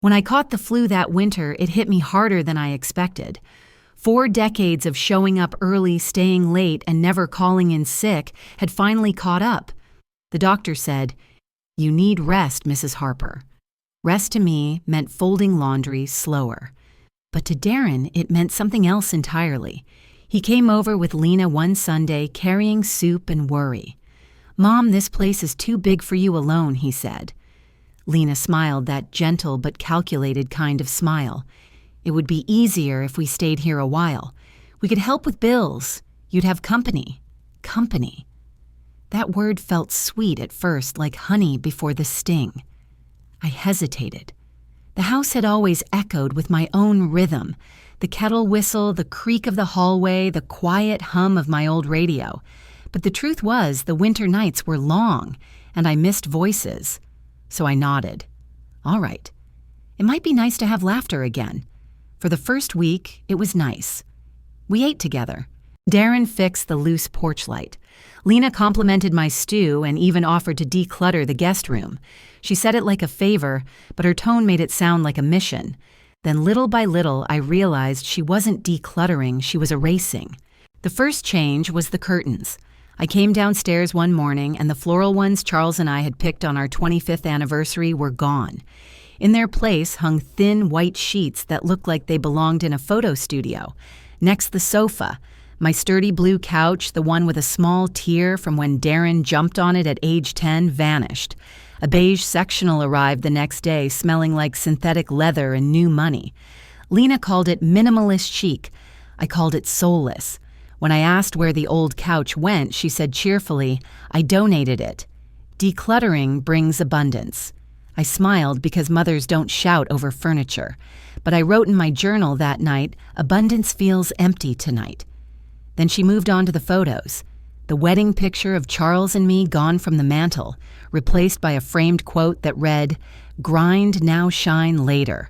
When I caught the flu that winter, it hit me harder than I expected. 4 decades of showing up early, staying late, and never calling in sick had finally caught up. The doctor said, "You need rest, Mrs. Harper." Rest to me meant folding laundry slower. But to Darren, it meant something else entirely. He came over with Lena one Sunday carrying soup and worry. "Mom, this place is too big for you alone," he said. Lena smiled, that gentle but calculated kind of smile. "It would be easier if we stayed here a while. We could help with bills. You'd have company." Company. That word felt sweet at first, like honey before the sting. I hesitated. The house had always echoed with my own rhythm, the kettle whistle, the creak of the hallway, the quiet hum of my old radio. But the truth was, the winter nights were long, and I missed voices. So I nodded. All right. It might be nice to have laughter again. For the first week, it was nice. We ate together. Darren fixed the loose porch light. Lena complimented my stew and even offered to declutter the guest room. She said it like a favor, but her tone made it sound like a mission. Then little by little, I realized she wasn't decluttering, she was erasing. The first change was the curtains. I came downstairs one morning and the floral ones Charles and I had picked on our 25th anniversary were gone. In their place hung thin white sheets that looked like they belonged in a photo studio. Next, the sofa. My sturdy blue couch, the one with a small tear from when Darren jumped on it at age 10, vanished. A beige sectional arrived the next day, smelling like synthetic leather and new money. Lena called it minimalist chic. I called it soulless. When I asked where the old couch went, she said cheerfully, "I donated it." Decluttering brings abundance. I smiled because mothers don't shout over furniture. But I wrote in my journal that night, "Abundance feels empty tonight." Then she moved on to the photos. The wedding picture of Charles and me gone from the mantel, replaced by a framed quote that read, "Grind now, shine later."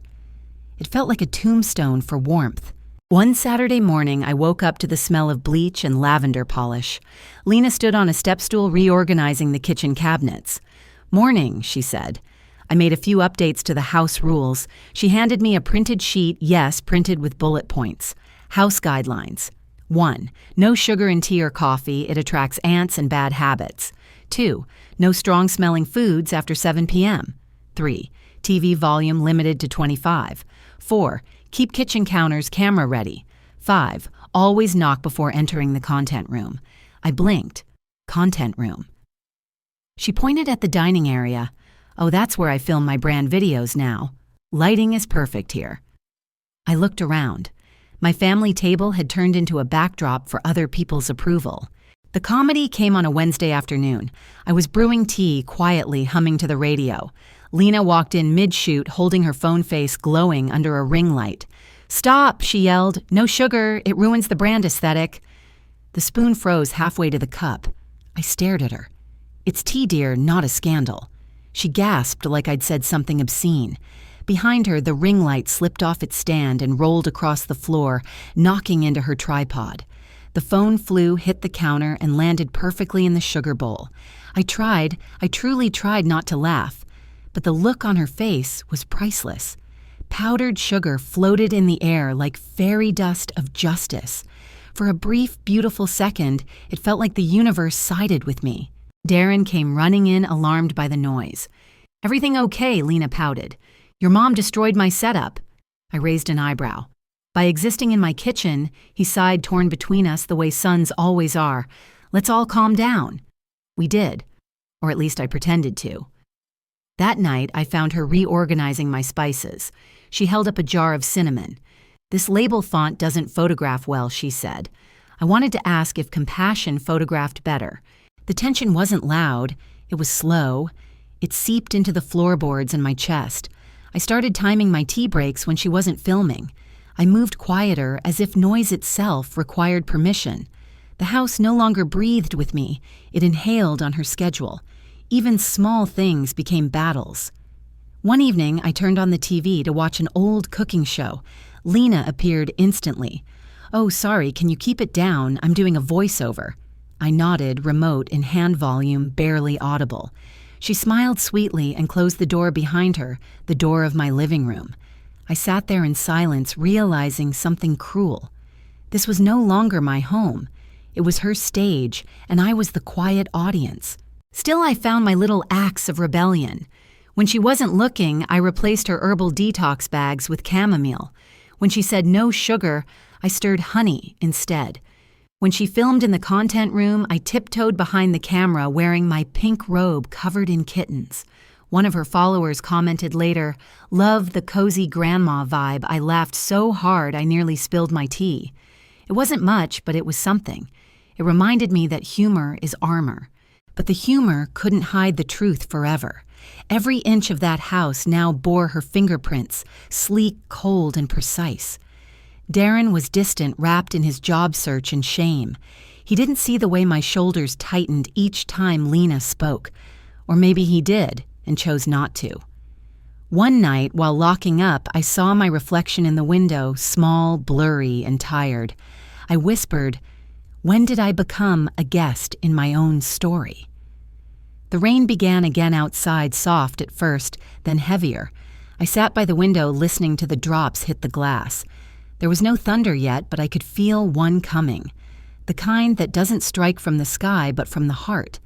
It felt like a tombstone for warmth. One Saturday morning, I woke up to the smell of bleach and lavender polish. Lena stood on a step stool reorganizing the kitchen cabinets. "Morning," she said. I made a few updates to the house rules. She handed me a printed sheet, yes, printed with bullet points. House guidelines. 1. No sugar in tea or coffee. It attracts ants and bad habits. 2. No strong-smelling foods after 7 p.m. 3. TV volume limited to 25. 4. Keep kitchen counters camera ready. 5. Always knock before entering the content room. I blinked. Content room. She pointed at the dining area. "Oh, that's where I film my brand videos now. Lighting is perfect here." I looked around. My family table had turned into a backdrop for other people's approval. The comedy came on a Wednesday afternoon. I was brewing tea, quietly humming to the radio. Lena walked in mid-shoot, holding her phone face glowing under a ring light. "Stop," she yelled. "No sugar. It ruins the brand aesthetic." The spoon froze halfway to the cup. I stared at her. "It's tea, dear, not a scandal." She gasped like I'd said something obscene. Behind her, the ring light slipped off its stand and rolled across the floor, knocking into her tripod. The phone flew, hit the counter, and landed perfectly in the sugar bowl. I truly tried not to laugh. But the look on her face was priceless. Powdered sugar floated in the air like fairy dust of justice. For a brief, beautiful second, it felt like the universe sided with me. Darren came running in, alarmed by the noise. "Everything okay?" Lena pouted. "Your mom destroyed my setup." I raised an eyebrow. "By existing in my kitchen," he sighed, torn between us the way sons always are. "Let's all calm down." We did. Or at least I pretended to. That night, I found her reorganizing my spices. She held up a jar of cinnamon. "This label font doesn't photograph well," she said. I wanted to ask if compassion photographed better. The tension wasn't loud. It was slow. It seeped into the floorboards and my chest. I started timing my tea breaks when she wasn't filming. I moved quieter, as if noise itself required permission. The house no longer breathed with me. It inhaled on her schedule. Even small things became battles. One evening, I turned on the TV to watch an old cooking show. Lena appeared instantly. "Oh, sorry, can you keep it down? I'm doing a voiceover." I nodded, remote in hand volume, barely audible. She smiled sweetly and closed the door behind her, the door of my living room. I sat there in silence, realizing something cruel. This was no longer my home. It was her stage, and I was the quiet audience. Still, I found my little acts of rebellion. When she wasn't looking, I replaced her herbal detox bags with chamomile. When she said no sugar, I stirred honey instead. When she filmed in the content room, I tiptoed behind the camera wearing my pink robe covered in kittens. One of her followers commented later, "Love the cozy grandma vibe. I laughed so hard I nearly spilled my tea." It wasn't much, but it was something. It reminded me that humor is armor. But the humor couldn't hide the truth forever. Every inch of that house now bore her fingerprints, sleek, cold, and precise. Darren was distant, wrapped in his job search and shame. He didn't see the way my shoulders tightened each time Lena spoke. Or maybe he did, and chose not to. One night, while locking up, I saw my reflection in the window, small, blurry, and tired. I whispered, "When did I become a guest in my own story?" The rain began again outside, soft at first, then heavier. I sat by the window listening to the drops hit the glass. There was no thunder yet, but I could feel one coming. The kind that doesn't strike from the sky, but from the heart.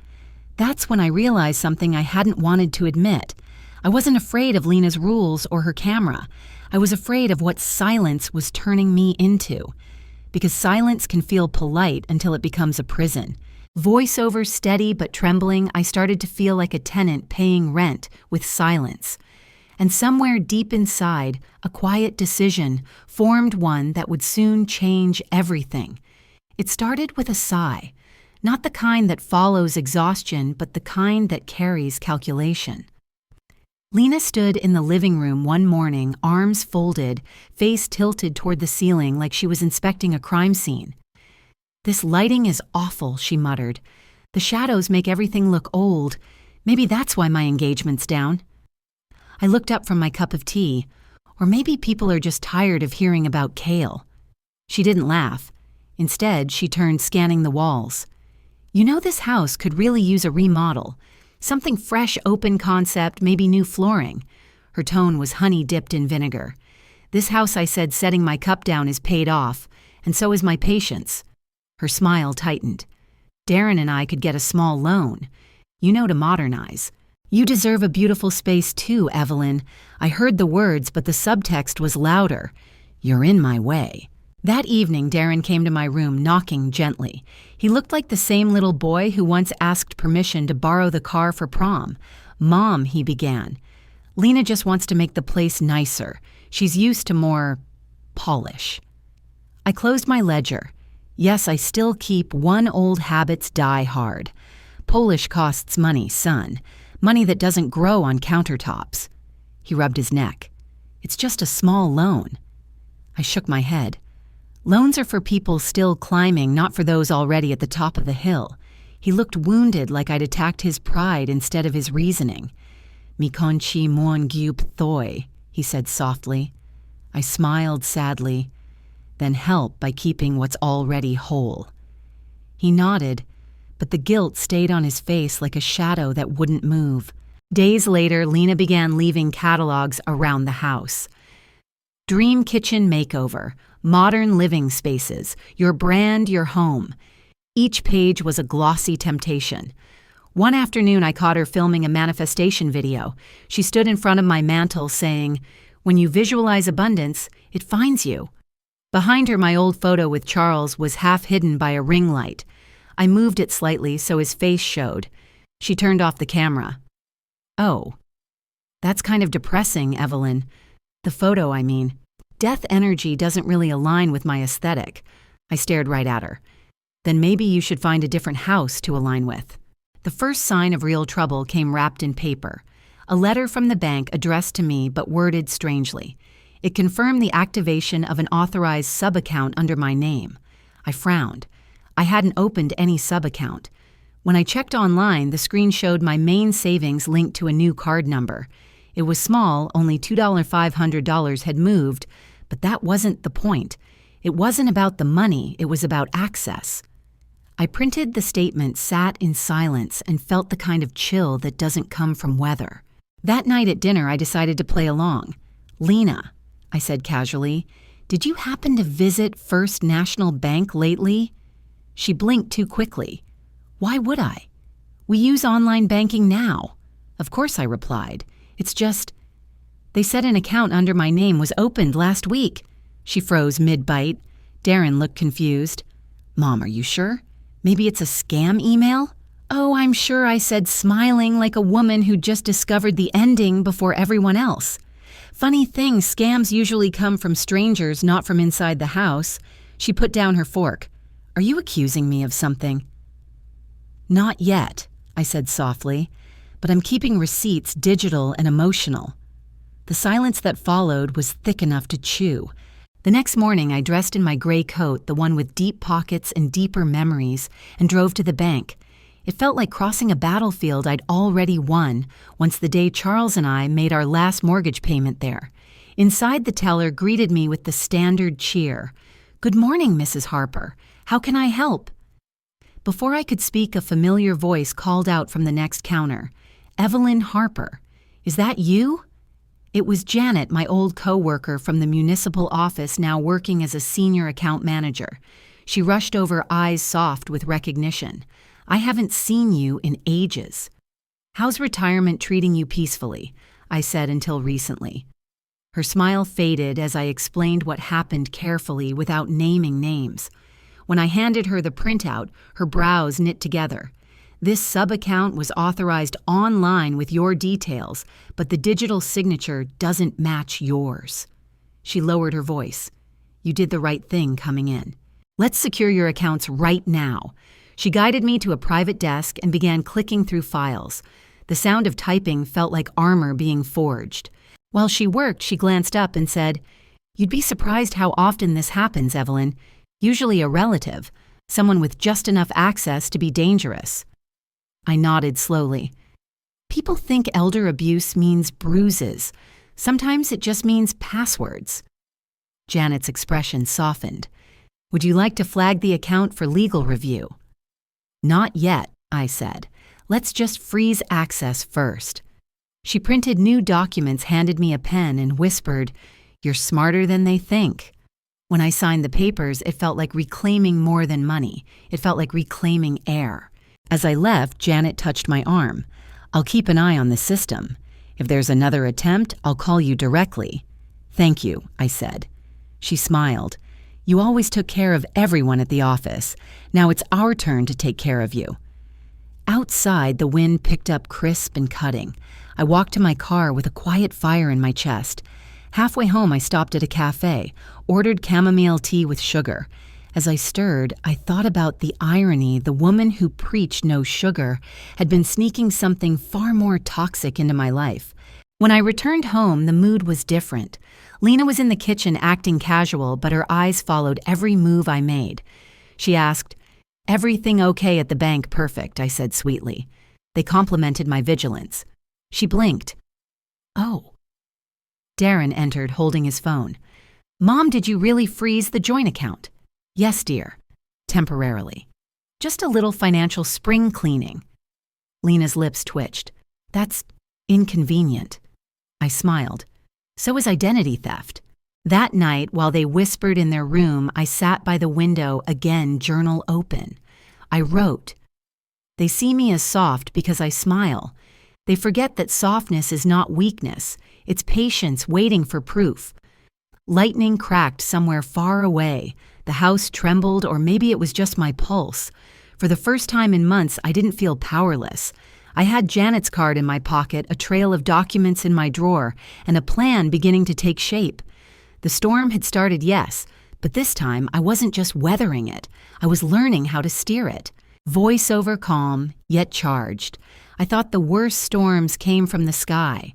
That's when I realized something I hadn't wanted to admit. I wasn't afraid of Lena's rules or her camera. I was afraid of what silence was turning me into. Because silence can feel polite until it becomes a prison. Voiceover steady but trembling, I started to feel like a tenant paying rent with silence. And somewhere deep inside, a quiet decision formed one that would soon change everything. It started with a sigh, not the kind that follows exhaustion, but the kind that carries calculation. Lena stood in the living room one morning, arms folded, face tilted toward the ceiling like she was inspecting a crime scene. "This lighting is awful," she muttered. "The shadows make everything look old. Maybe that's why my engagement's down." I looked up from my cup of tea. Or maybe people are just tired of hearing about kale. She didn't laugh. Instead, she turned, scanning the walls. "You know, this house could really use a remodel. Something fresh, open concept, maybe new flooring." Her tone was honey dipped in vinegar. "This house," I said, setting my cup down, "is paid off, and so is my patience." Her smile tightened. "Darren and I could get a small loan. You know, to modernize. You deserve a beautiful space too, Evelyn." I heard the words, but the subtext was louder. "You're in my way." That evening, Darren came to my room, knocking gently. He looked like the same little boy who once asked permission to borrow the car for prom. "Mom," he began, "Lena just wants to make the place nicer. She's used to more polish." I closed my ledger. Yes, I still keep one old habits die hard. Polish costs money, son. Money that doesn't grow on countertops. He rubbed his neck. "It's just a small loan." I shook my head. "Loans are for people still climbing, not for those already at the top of the hill." He looked wounded, like I'd attacked his pride instead of his reasoning. "Mi konchi muon gyup thoi," he said softly. I smiled sadly. "Then help by keeping what's already whole." He nodded, but the guilt stayed on his face like a shadow that wouldn't move. Days later, Lena began leaving catalogs around the house. "Dream kitchen makeover, modern living spaces, your brand, your home." Each page was a glossy temptation. One afternoon, I caught her filming a manifestation video. She stood in front of my mantle saying, "When you visualize abundance, it finds you." Behind her, my old photo with Charles was half hidden by a ring light. I moved it slightly so his face showed. She turned off the camera. "Oh, that's kind of depressing, Evelyn. The photo, I mean. Death energy doesn't really align with my aesthetic." I stared right at her. "Then maybe you should find a different house to align with." The first sign of real trouble came wrapped in paper. A letter from the bank addressed to me but worded strangely. It confirmed the activation of an authorized sub-account under my name. I frowned. I hadn't opened any sub-account. When I checked online, the screen showed my main savings linked to a new card number. It was small, only $2,500 had moved, but that wasn't the point. It wasn't about the money, it was about access. I printed the statement, sat in silence, and felt the kind of chill that doesn't come from weather. That night at dinner, I decided to play along. "Lena," I said casually, "did you happen to visit First National Bank lately?" She blinked too quickly. "Why would I? We use online banking now." "Of course," I replied. "It's just, they said an account under my name was opened last week." She froze mid-bite. Darren looked confused. "Mom, are you sure? Maybe it's a scam email?" "Oh, I'm sure," I said, smiling like a woman who just discovered the ending before everyone else. "Funny thing, scams usually come from strangers, not from inside the house." She put down her fork. "Are you accusing me of something?" "Not yet," I said softly, "but I'm keeping receipts digital and emotional." The silence that followed was thick enough to chew. The next morning, I dressed in my gray coat, the one with deep pockets and deeper memories, and drove to the bank. It felt like crossing a battlefield I'd already won once the day Charles and I made our last mortgage payment there. Inside, the teller greeted me with the standard cheer. "Good morning, Mrs. Harper. How can I help?" Before I could speak, a familiar voice called out from the next counter. "Evelyn Harper. Is that you?" It was Janet, my old co-worker from the municipal office, now working as a senior account manager. She rushed over, eyes soft with recognition. "I haven't seen you in ages." "How's retirement treating you peacefully?" I said until recently. Her smile faded as I explained what happened carefully without naming names. When I handed her the printout, her brows knit together. "This sub-account was authorized online with your details, but the digital signature doesn't match yours." She lowered her voice. "You did the right thing coming in. Let's secure your accounts right now." She guided me to a private desk and began clicking through files. The sound of typing felt like armor being forged. While she worked, she glanced up and said, "You'd be surprised how often this happens, Evelyn. Usually a relative, someone with just enough access to be dangerous." I nodded slowly. "People think elder abuse means bruises. Sometimes it just means passwords." Janet's expression softened. "Would you like to flag the account for legal review?" "Not yet," I said. "Let's just freeze access first." She printed new documents, handed me a pen, and whispered, "You're smarter than they think." When I signed the papers, it felt like reclaiming more than money. It felt like reclaiming air. As I left, Janet touched my arm. "I'll keep an eye on the system. If there's another attempt, I'll call you directly." "Thank you," I said. She smiled. "You always took care of everyone at the office. Now it's our turn to take care of you." Outside, the wind picked up crisp and cutting. I walked to my car with a quiet fire in my chest. Halfway home, I stopped at a cafe, ordered chamomile tea with sugar. As I stirred, I thought about the irony. The woman who preached no sugar had been sneaking something far more toxic into my life. When I returned home, the mood was different. Lena was in the kitchen acting casual, but her eyes followed every move I made. She asked, "Everything okay at the bank?" "Perfect," I said sweetly. They complimented my vigilance. She blinked. "Oh." Darren entered, holding his phone. "Mom, did you really freeze the joint account?" "Yes, dear. Temporarily. Just a little financial spring cleaning." Lena's lips twitched. "That's inconvenient." I smiled. "So is identity theft." That night, while they whispered in their room, I sat by the window, again, journal open. I wrote. They see me as soft because I smile. They forget that softness is not weakness. It's patience waiting for proof. Lightning cracked somewhere far away. The house trembled, or maybe it was just my pulse. For the first time in months, I didn't feel powerless. I had Janet's card in my pocket, a trail of documents in my drawer, and a plan beginning to take shape. The storm had started, yes, but this time I wasn't just weathering it. I was learning how to steer it. Voice over calm, yet charged. I thought the worst storms came from the sky.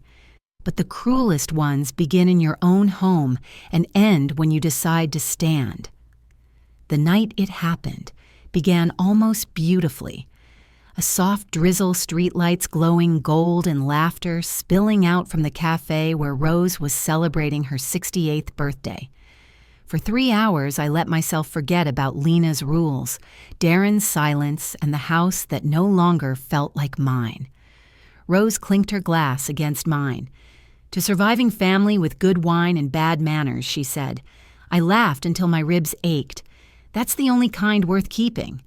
But the cruelest ones begin in your own home and end when you decide to stand. The night it happened began almost beautifully. A soft drizzle, streetlights glowing gold, and laughter spilling out from the cafe where Rose was celebrating her 68th birthday. For 3 hours, I let myself forget about Lena's rules, Darren's silence, and the house that no longer felt like mine. Rose clinked her glass against mine. "To surviving family with good wine and bad manners," she said. I laughed until my ribs ached. That's the only kind worth keeping.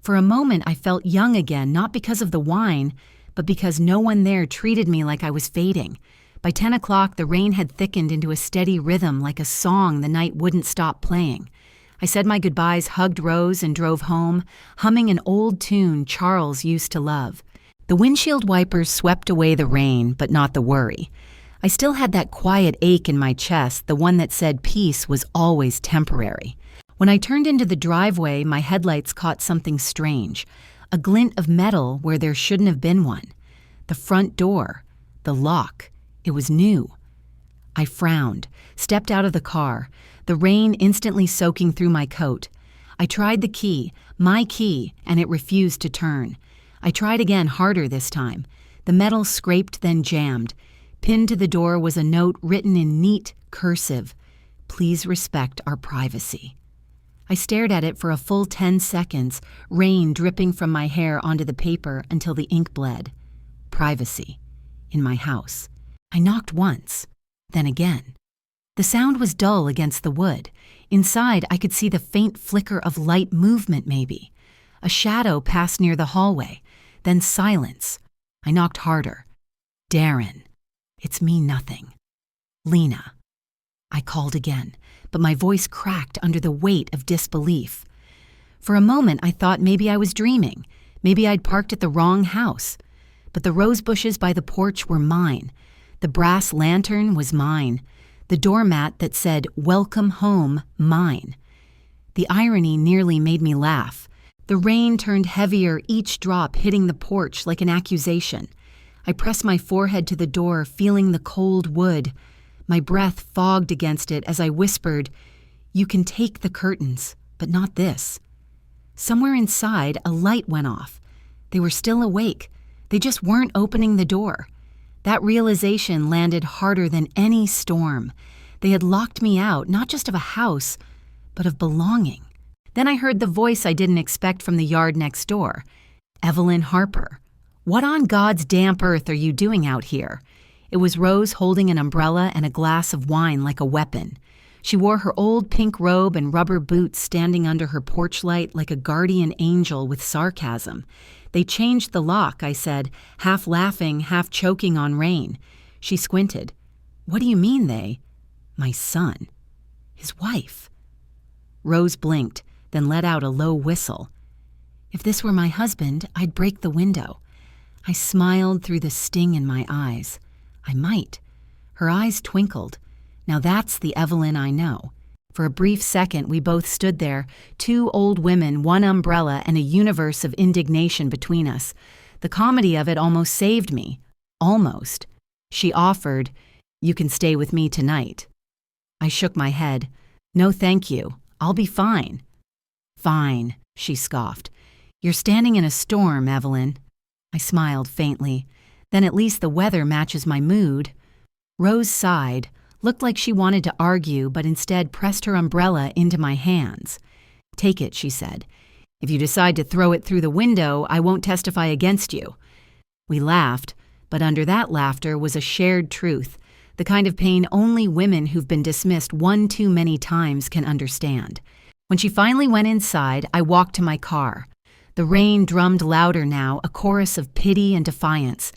For a moment, I felt young again, not because of the wine, but because no one there treated me like I was fading. By 10 o'clock, the rain had thickened into a steady rhythm like a song the night wouldn't stop playing. I said my goodbyes, hugged Rose, and drove home, humming an old tune Charles used to love. The windshield wipers swept away the rain, but not the worry. I still had that quiet ache in my chest, the one that said peace was always temporary. When I turned into the driveway, my headlights caught something strange, a glint of metal where there shouldn't have been one. The front door, the lock. It was new. I frowned, stepped out of the car, the rain instantly soaking through my coat. I tried the key, my key, and it refused to turn. I tried again, harder this time. The metal scraped, then jammed. Pinned to the door was a note written in neat cursive. "Please respect our privacy." I stared at it for a full 10 seconds, rain dripping from my hair onto the paper until the ink bled. Privacy. In my house. I knocked once, then again. The sound was dull against the wood. Inside, I could see the faint flicker of light movement, maybe. A shadow passed near the hallway, then silence. I knocked harder. "Darren. It's me nothing. Lena." I called again, but my voice cracked under the weight of disbelief. For a moment, I thought maybe I was dreaming. Maybe I'd parked at the wrong house. But the rose bushes by the porch were mine. The brass lantern was mine. The doormat that said, "Welcome home," mine. The irony nearly made me laugh. The rain turned heavier, each drop hitting the porch like an accusation. I pressed my forehead to the door, feeling the cold wood. My breath fogged against it as I whispered, "You can take the curtains, but not this." Somewhere inside, a light went off. They were still awake. They just weren't opening the door. That realization landed harder than any storm. They had locked me out, not just of a house, but of belonging. Then I heard the voice I didn't expect from the yard next door. Evelyn Harper. "What on God's damp earth are you doing out here?" It was Rose holding an umbrella and a glass of wine like a weapon. She wore her old pink robe and rubber boots standing under her porch light like a guardian angel with sarcasm. "They changed the lock," I said, half laughing, half choking on rain. She squinted. "What do you mean they?" "My son. His wife." Rose blinked, then let out a low whistle. "If this were my husband, I'd break the window." I smiled through the sting in my eyes. I might. Her eyes twinkled. Now that's the Evelyn I know. For a brief second, we both stood there, two old women, one umbrella, and a universe of indignation between us. The comedy of it almost saved me. Almost. She offered, "You can stay with me tonight." I shook my head. "No, thank you. I'll be fine." "Fine," she scoffed. "You're standing in a storm, Evelyn." I smiled faintly. "Then at least the weather matches my mood." Rose sighed, looked like she wanted to argue, but instead pressed her umbrella into my hands. "Take it," she said. "If you decide to throw it through the window, I won't testify against you." We laughed, but under that laughter was a shared truth, the kind of pain only women who've been dismissed one too many times can understand. When she finally went inside, I walked to my car. The rain drummed louder now, a chorus of pity and defiance.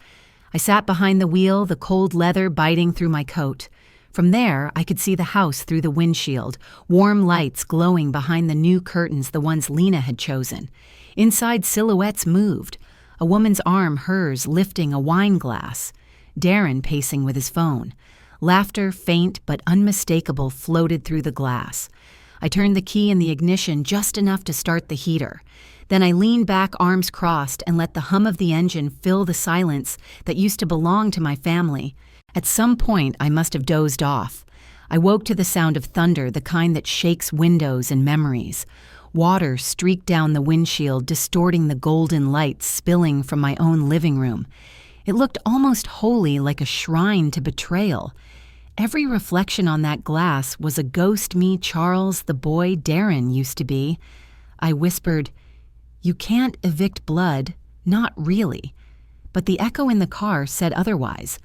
I sat behind the wheel, the cold leather biting through my coat. From there, I could see the house through the windshield, warm lights glowing behind the new curtains, the ones Lena had chosen. Inside, silhouettes moved. A woman's arm, hers, lifting a wine glass. Darren pacing with his phone. Laughter, faint but unmistakable, floated through the glass. I turned the key in the ignition just enough to start the heater. Then I leaned back, arms crossed, and let the hum of the engine fill the silence that used to belong to my family. At some point, I must have dozed off. I woke to the sound of thunder, the kind that shakes windows and memories. Water streaked down the windshield, distorting the golden light spilling from my own living room. It looked almost holy, like a shrine to betrayal. Every reflection on that glass was a ghost me Charles the boy Darren used to be. I whispered, "You can't evict blood, not really." But the echo in the car said otherwise.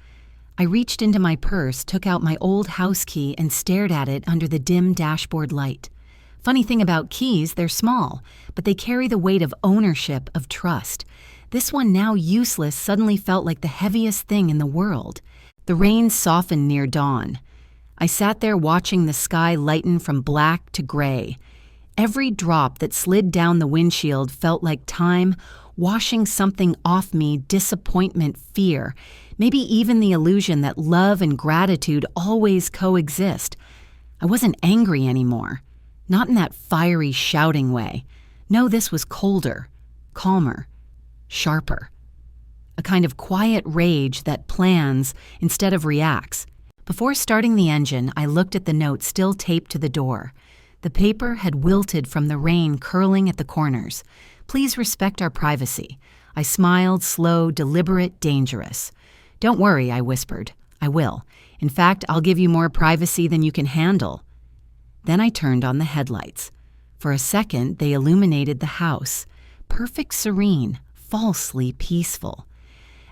I reached into my purse, took out my old house key, and stared at it under the dim dashboard light. Funny thing about keys, they're small, but they carry the weight of ownership, of trust. This one, now useless, suddenly felt like the heaviest thing in the world. The rain softened near dawn. I sat there watching the sky lighten from black to gray. Every drop that slid down the windshield felt like time washing something off me, disappointment, fear, maybe even the illusion that love and gratitude always coexist. I wasn't angry anymore, not in that fiery, shouting way. No, this was colder, calmer, sharper. A kind of quiet rage that plans instead of reacts. Before starting the engine, I looked at the note still taped to the door. The paper had wilted from the rain curling at the corners. "Please respect our privacy." I smiled, slow, deliberate, dangerous. "Don't worry," I whispered. "I will. In fact, I'll give you more privacy than you can handle." Then I turned on the headlights. For a second, they illuminated the house. Perfect, serene, falsely peaceful.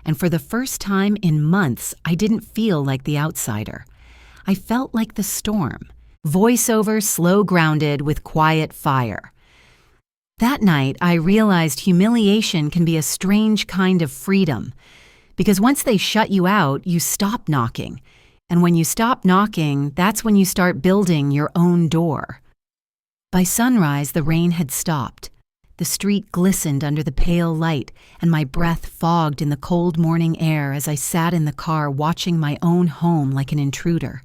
And for the first time in months, I didn't feel like the outsider. I felt like the storm. Voiceover, slow grounded with quiet fire. That night, I realized humiliation can be a strange kind of freedom. Because once they shut you out, you stop knocking. And when you stop knocking, that's when you start building your own door. By sunrise, the rain had stopped. The street glistened under the pale light, and my breath fogged in the cold morning air as I sat in the car watching my own home like an intruder.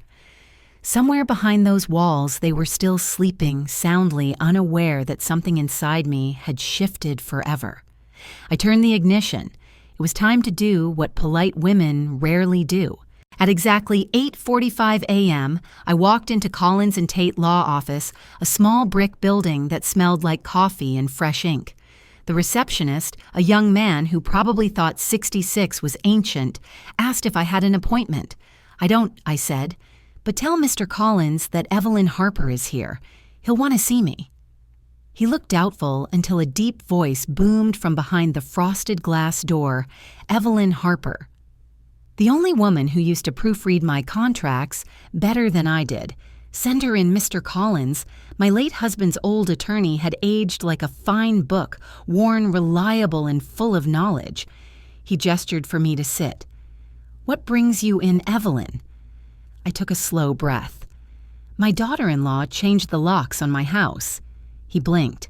Somewhere behind those walls, they were still sleeping, soundly unaware that something inside me had shifted forever. I turned the ignition. It was time to do what polite women rarely do. At exactly 8:45 a.m., I walked into Collins and Tate Law Office, a small brick building that smelled like coffee and fresh ink. The receptionist, a young man who probably thought 66 was ancient, asked if I had an appointment. "I don't," I said, "but tell Mr. Collins that Evelyn Harper is here. He'll want to see me." He looked doubtful until a deep voice boomed from behind the frosted glass door, "Evelyn Harper." The only woman who used to proofread my contracts better than I did. Send her in, Mr. Collins. My late husband's old attorney had aged like a fine book, worn reliable and full of knowledge. He gestured for me to sit. "What brings you in, Evelyn?" I took a slow breath. "My daughter-in-law changed the locks on my house." He blinked.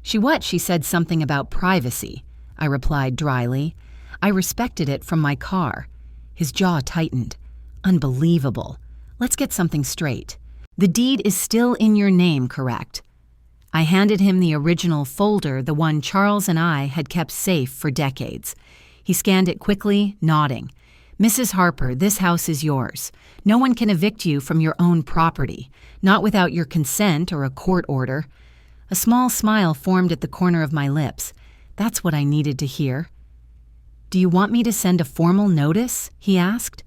She said something about privacy," I replied dryly. I respected it from my car. His jaw tightened. "Unbelievable. Let's get something straight. The deed is still in your name, correct?" I handed him the original folder, the one Charles and I had kept safe for decades. He scanned it quickly, nodding. "Mrs. Harper, this house is yours. No one can evict you from your own property, not without your consent or a court order." A small smile formed at the corner of my lips. That's what I needed to hear. "Do you want me to send a formal notice?" he asked.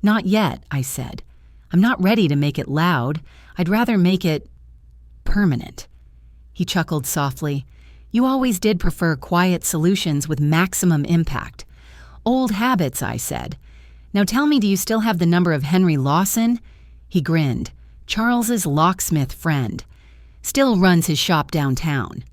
"Not yet," I said. "I'm not ready to make it loud. I'd rather make it permanent." He chuckled softly. "You always did prefer quiet solutions with maximum impact." "Old habits," I said. "Now tell me, do you still have the number of Henry Lawson?" He grinned. "Charles's locksmith friend. Still runs his shop downtown."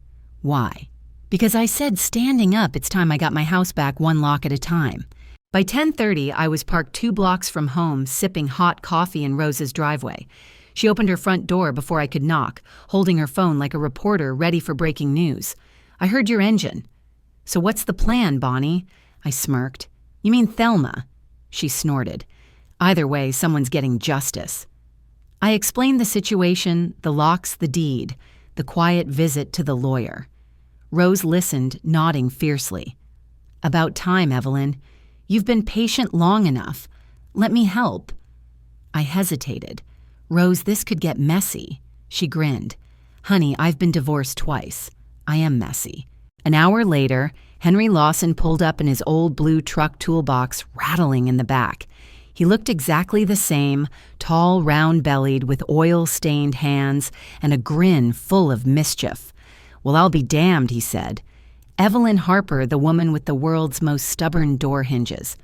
"Why?" "Because I said standing up, it's time I got my house back one lock at a time." By 10:30, I was parked 2 blocks from home, sipping hot coffee in Rose's driveway. She opened her front door before I could knock, holding her phone like a reporter ready for breaking news. "I heard your engine." "So what's the plan, Bonnie?" I smirked. "You mean Thelma?" She snorted. "Either way, someone's getting justice." I explained the situation, the locks, the deed, the quiet visit to the lawyer. Rose listened, nodding fiercely. "About time, Evelyn. You've been patient long enough. Let me help." I hesitated. "Rose, this could get messy." She grinned. "Honey, I've been divorced twice. I am messy." An hour later, Henry Lawson pulled up in his old blue truck toolbox, rattling in the back. He looked exactly the same, tall, round-bellied, with oil-stained hands and a grin full of mischief. "Well, I'll be damned," he said. "Evelyn Harper, the woman with the world's most stubborn door hinges."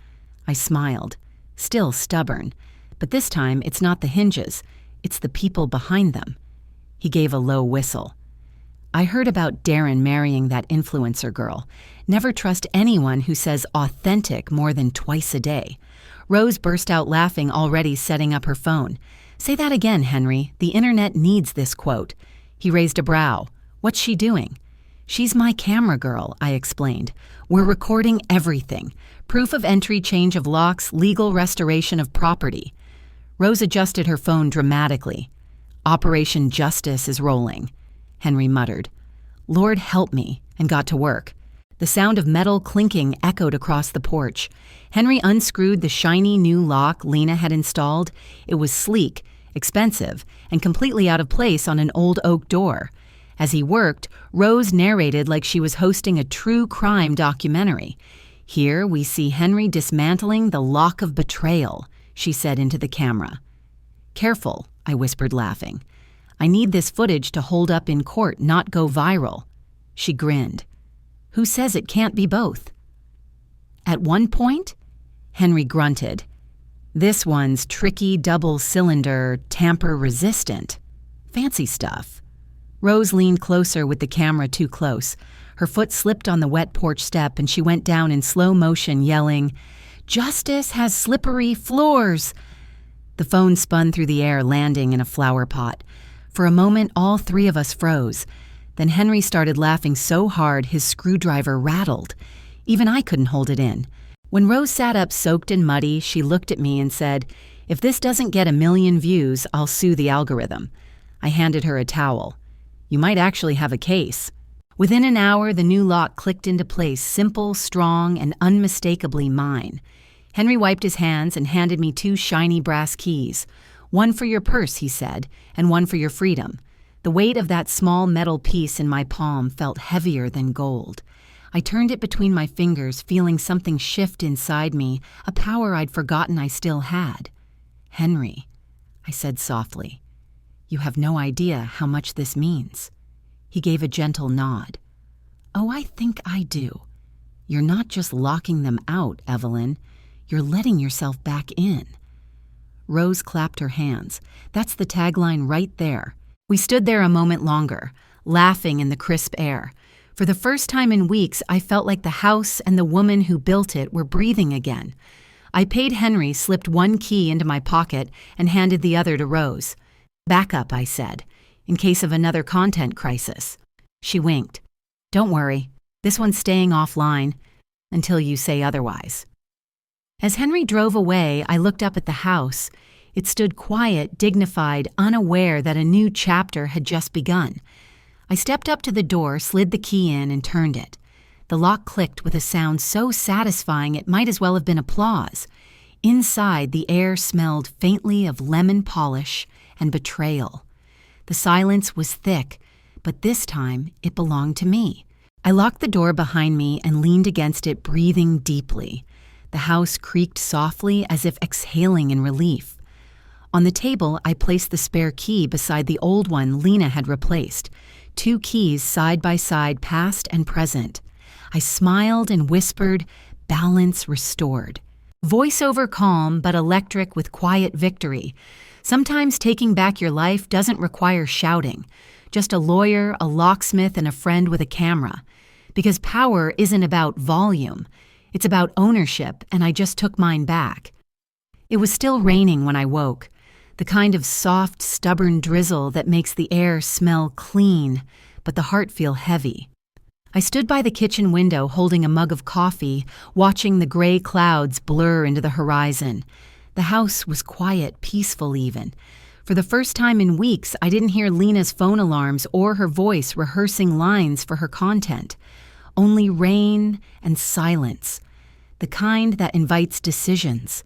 I smiled. Still stubborn. But this time, it's not the hinges. It's the people behind them. He gave a low whistle. "I heard about Darren marrying that influencer girl. Never trust anyone who says authentic more than twice a day." Rose burst out laughing, already setting up her phone. "Say that again, Henry. The internet needs this quote." He raised a brow. "What's she doing?" "She's my camera girl," I explained. "We're recording everything. Proof of entry, change of locks, legal restoration of property." Rose adjusted her phone dramatically. "Operation Justice is rolling," Henry muttered. "Lord help me," and got to work. The sound of metal clinking echoed across the porch. Henry unscrewed the shiny new lock Lena had installed. It was sleek, expensive, and completely out of place on an old oak door. As he worked, Rose narrated like she was hosting a true crime documentary. "Here we see Henry dismantling the lock of betrayal," she said into the camera. "Careful," I whispered, laughing. "I need this footage to hold up in court, not go viral." She grinned. "Who says it can't be both?" "At one point?" Henry grunted. "This one's tricky double-cylinder, tamper-resistant. Fancy stuff." Rose leaned closer with the camera too close. Her foot slipped on the wet porch step and she went down in slow motion, yelling, "Justice has slippery floors!" The phone spun through the air, landing in a flower pot. For a moment, all three of us froze. Then Henry started laughing so hard his screwdriver rattled. Even I couldn't hold it in. When Rose sat up soaked and muddy, she looked at me and said, "If this doesn't get 1,000,000 views, I'll sue the algorithm." I handed her a towel. "You might actually have a case." Within an hour, the new lock clicked into place, simple, strong, and unmistakably mine. Henry wiped his hands and handed me 2 shiny brass keys. "One for your purse," he said, "and one for your freedom." The weight of that small metal piece in my palm felt heavier than gold. I turned it between my fingers, feeling something shift inside me, a power I'd forgotten I still had. "Henry," I said softly, "you have no idea how much this means." He gave a gentle nod. "Oh, I think I do. You're not just locking them out, Evelyn. You're letting yourself back in." Rose clapped her hands. "That's the tagline right there." We stood there a moment longer, laughing in the crisp air. For the first time in weeks, I felt like the house and the woman who built it were breathing again. I paid Henry, slipped one key into my pocket, and handed the other to Rose. "Back up," I said, "in case of another content crisis." She winked. "Don't worry, this one's staying offline until you say otherwise." As Henry drove away, I looked up at the house. It stood quiet, dignified, unaware that a new chapter had just begun. I stepped up to the door, slid the key in, and turned it. The lock clicked with a sound so satisfying it might as well have been applause. Inside, the air smelled faintly of lemon polish and betrayal. The silence was thick, but this time it belonged to me. I locked the door behind me and leaned against it, breathing deeply. The house creaked softly as if exhaling in relief. On the table, I placed the spare key beside the old one Lena had replaced. 2 keys side by side, past and present. I smiled and whispered, "Balance restored." Voiceover calm, but electric with quiet victory. Sometimes taking back your life doesn't require shouting. Just a lawyer, a locksmith, and a friend with a camera. Because power isn't about volume. It's about ownership, and I just took mine back. It was still raining when I woke. The kind of soft, stubborn drizzle that makes the air smell clean, but the heart feel heavy. I stood by the kitchen window holding a mug of coffee, watching the gray clouds blur into the horizon. The house was quiet, peaceful even. For the first time in weeks, I didn't hear Lena's phone alarms or her voice rehearsing lines for her content. Only rain and silence, the kind that invites decisions.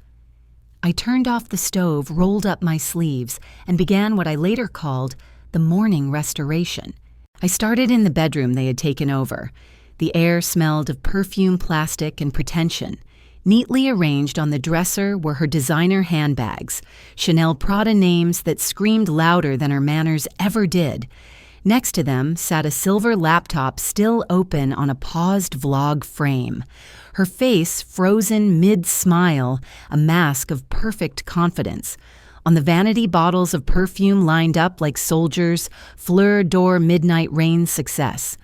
I turned off the stove, rolled up my sleeves, and began what I later called the morning restoration. I started in the bedroom they had taken over. The air smelled of perfume, plastic, and pretension. Neatly arranged on the dresser were her designer handbags, Chanel Prada names that screamed louder than her manners ever did. Next to them sat a silver laptop still open on a paused vlog frame. Her face frozen mid-smile, a mask of perfect confidence. On the vanity bottles of perfume lined up like soldiers, Fleur d'Or Midnight Rain success.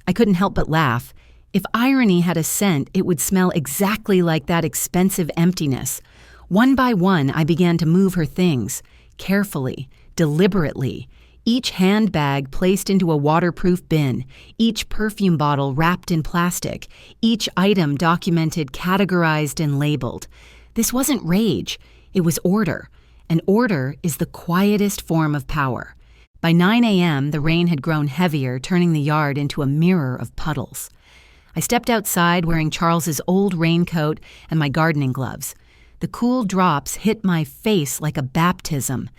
I couldn't help but laugh. If irony had a scent, it would smell exactly like that expensive emptiness. One by one, I began to move her things, carefully, deliberately. Each handbag placed into a waterproof bin, each perfume bottle wrapped in plastic, each item documented, categorized, and labeled. This wasn't rage, it was order. And order is the quietest form of power. By 9 a.m., the rain had grown heavier, turning the yard into a mirror of puddles. I stepped outside wearing Charles's old raincoat and my gardening gloves. The cool drops hit my face like a baptism.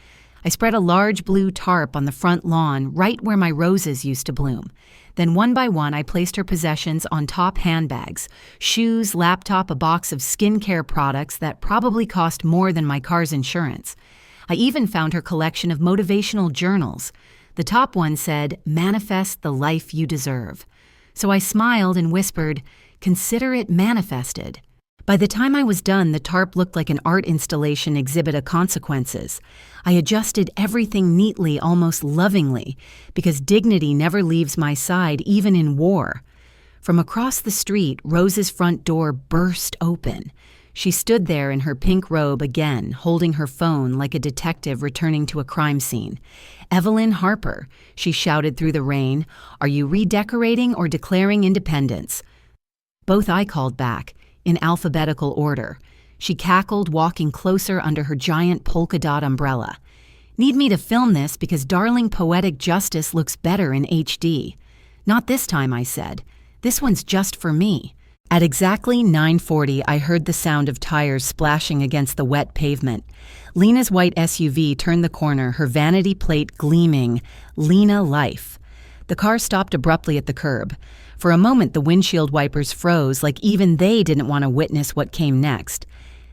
I spread a large blue tarp on the front lawn, right where my roses used to bloom. Then one by one, I placed her possessions on top handbags, shoes, laptop, a box of skincare products that probably cost more than my car's insurance. I even found her collection of motivational journals. The top one said, "Manifest the life you deserve." So I smiled and whispered, "Consider it manifested." By the time I was done, the tarp looked like an art installation exhibit of consequences. I adjusted everything neatly, almost lovingly, because dignity never leaves my side, even in war. From across the street, Rose's front door burst open. She stood there in her pink robe again, holding her phone like a detective returning to a crime scene. "Evelyn Harper," she shouted through the rain, "are you redecorating or declaring independence?" Both I called back, in alphabetical order. She cackled, walking closer under her giant polka dot umbrella. "Need me to film this because darling poetic justice looks better in HD. "Not this time," I said. "This one's just for me." At exactly 9:40, I heard the sound of tires splashing against the wet pavement. Lena's white SUV turned the corner, her vanity plate gleaming, "Lena Life." The car stopped abruptly at the curb. For a moment, the windshield wipers froze, like even they didn't want to witness what came next.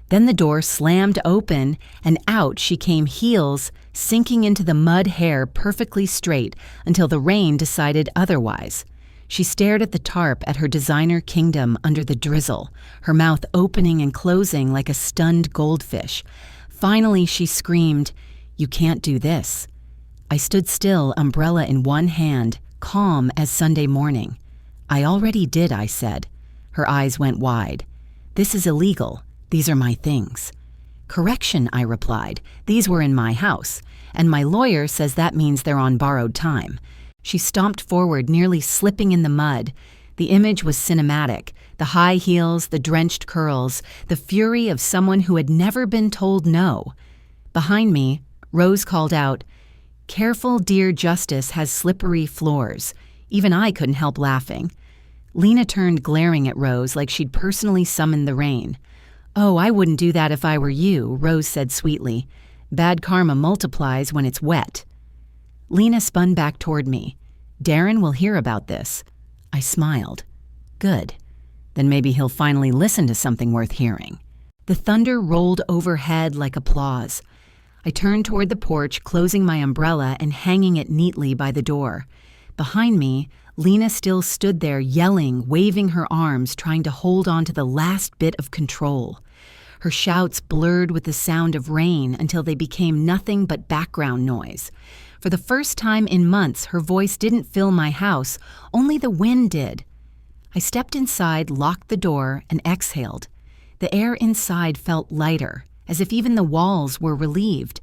Then the door slammed open, and out she came heels, sinking into the mud hair perfectly straight until the rain decided otherwise. She stared at the tarp at her designer kingdom under the drizzle, her mouth opening and closing like a stunned goldfish. Finally, she screamed, "You can't do this." I stood still, umbrella in one hand, calm as Sunday morning. "I already did," I said. Her eyes went wide. "This is illegal. These are my things." "Correction," I replied. "These were in my house, and my lawyer says that means they're on borrowed time." She stomped forward, nearly slipping in the mud. The image was cinematic. The high heels, the drenched curls, the fury of someone who had never been told no. Behind me, Rose called out, "Careful, dear Justice has slippery floors." Even I couldn't help laughing. Lena turned, glaring at Rose like she'd personally summoned the rain. "Oh, I wouldn't do that if I were you," Rose said sweetly. "Bad karma multiplies when it's wet." Lena spun back toward me. "Darren will hear about this." I smiled. "Good. Then maybe he'll finally listen to something worth hearing." The thunder rolled overhead like applause. I turned toward the porch, closing my umbrella and hanging it neatly by the door. Behind me, Lena still stood there, yelling, waving her arms, trying to hold on to the last bit of control. Her shouts blurred with the sound of rain until they became nothing but background noise. For the first time in months, her voice didn't fill my house, only the wind did. I stepped inside, locked the door, and exhaled. The air inside felt lighter, as if even the walls were relieved.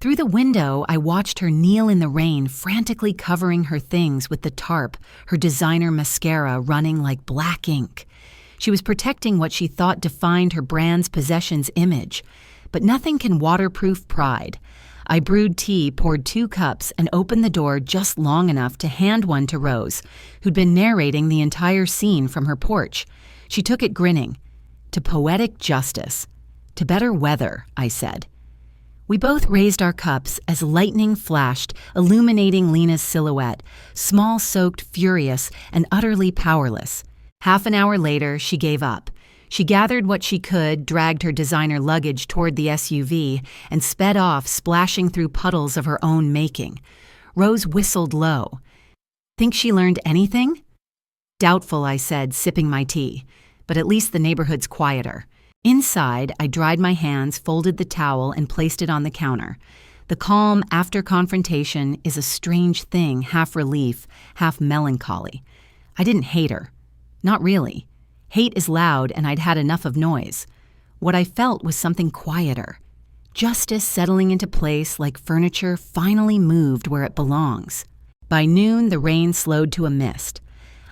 Through the window, I watched her kneel in the rain, frantically covering her things with the tarp, her designer mascara running like black ink. She was protecting what she thought defined her brand's possessions image. But nothing can waterproof pride. I brewed tea, poured 2 cups, and opened the door just long enough to hand one to Rose, who'd been narrating the entire scene from her porch. She took it grinning. "To poetic justice. To better weather," I said. We both raised our cups as lightning flashed, illuminating Lena's silhouette, small-soaked, furious, and utterly powerless. Half an hour later, she gave up. She gathered what she could, dragged her designer luggage toward the SUV, and sped off, splashing through puddles of her own making. Rose whistled low. "Think she learned anything?" "Doubtful," I said, sipping my tea. "But at least the neighborhood's quieter." Inside, I dried my hands, folded the towel, and placed it on the counter. The calm after confrontation is a strange thing, half relief, half melancholy. I didn't hate her. Not really. Hate is loud, and I'd had enough of noise. What I felt was something quieter. Justice settling into place like furniture finally moved where it belongs. By noon, the rain slowed to a mist.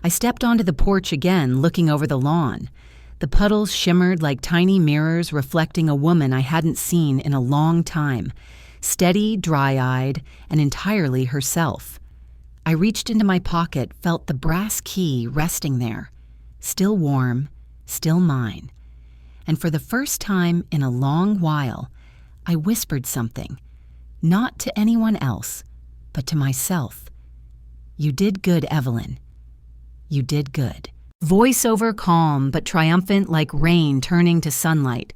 I stepped onto the porch again, looking over the lawn. The puddles shimmered like tiny mirrors reflecting a woman I hadn't seen in a long time, steady, dry-eyed, and entirely herself. I reached into my pocket, felt the brass key resting there, still warm, still mine. And for the first time in a long while, I whispered something, not to anyone else, but to myself. "You did good, Evelyn. You did good." Voiceover calm but triumphant like rain turning to sunlight.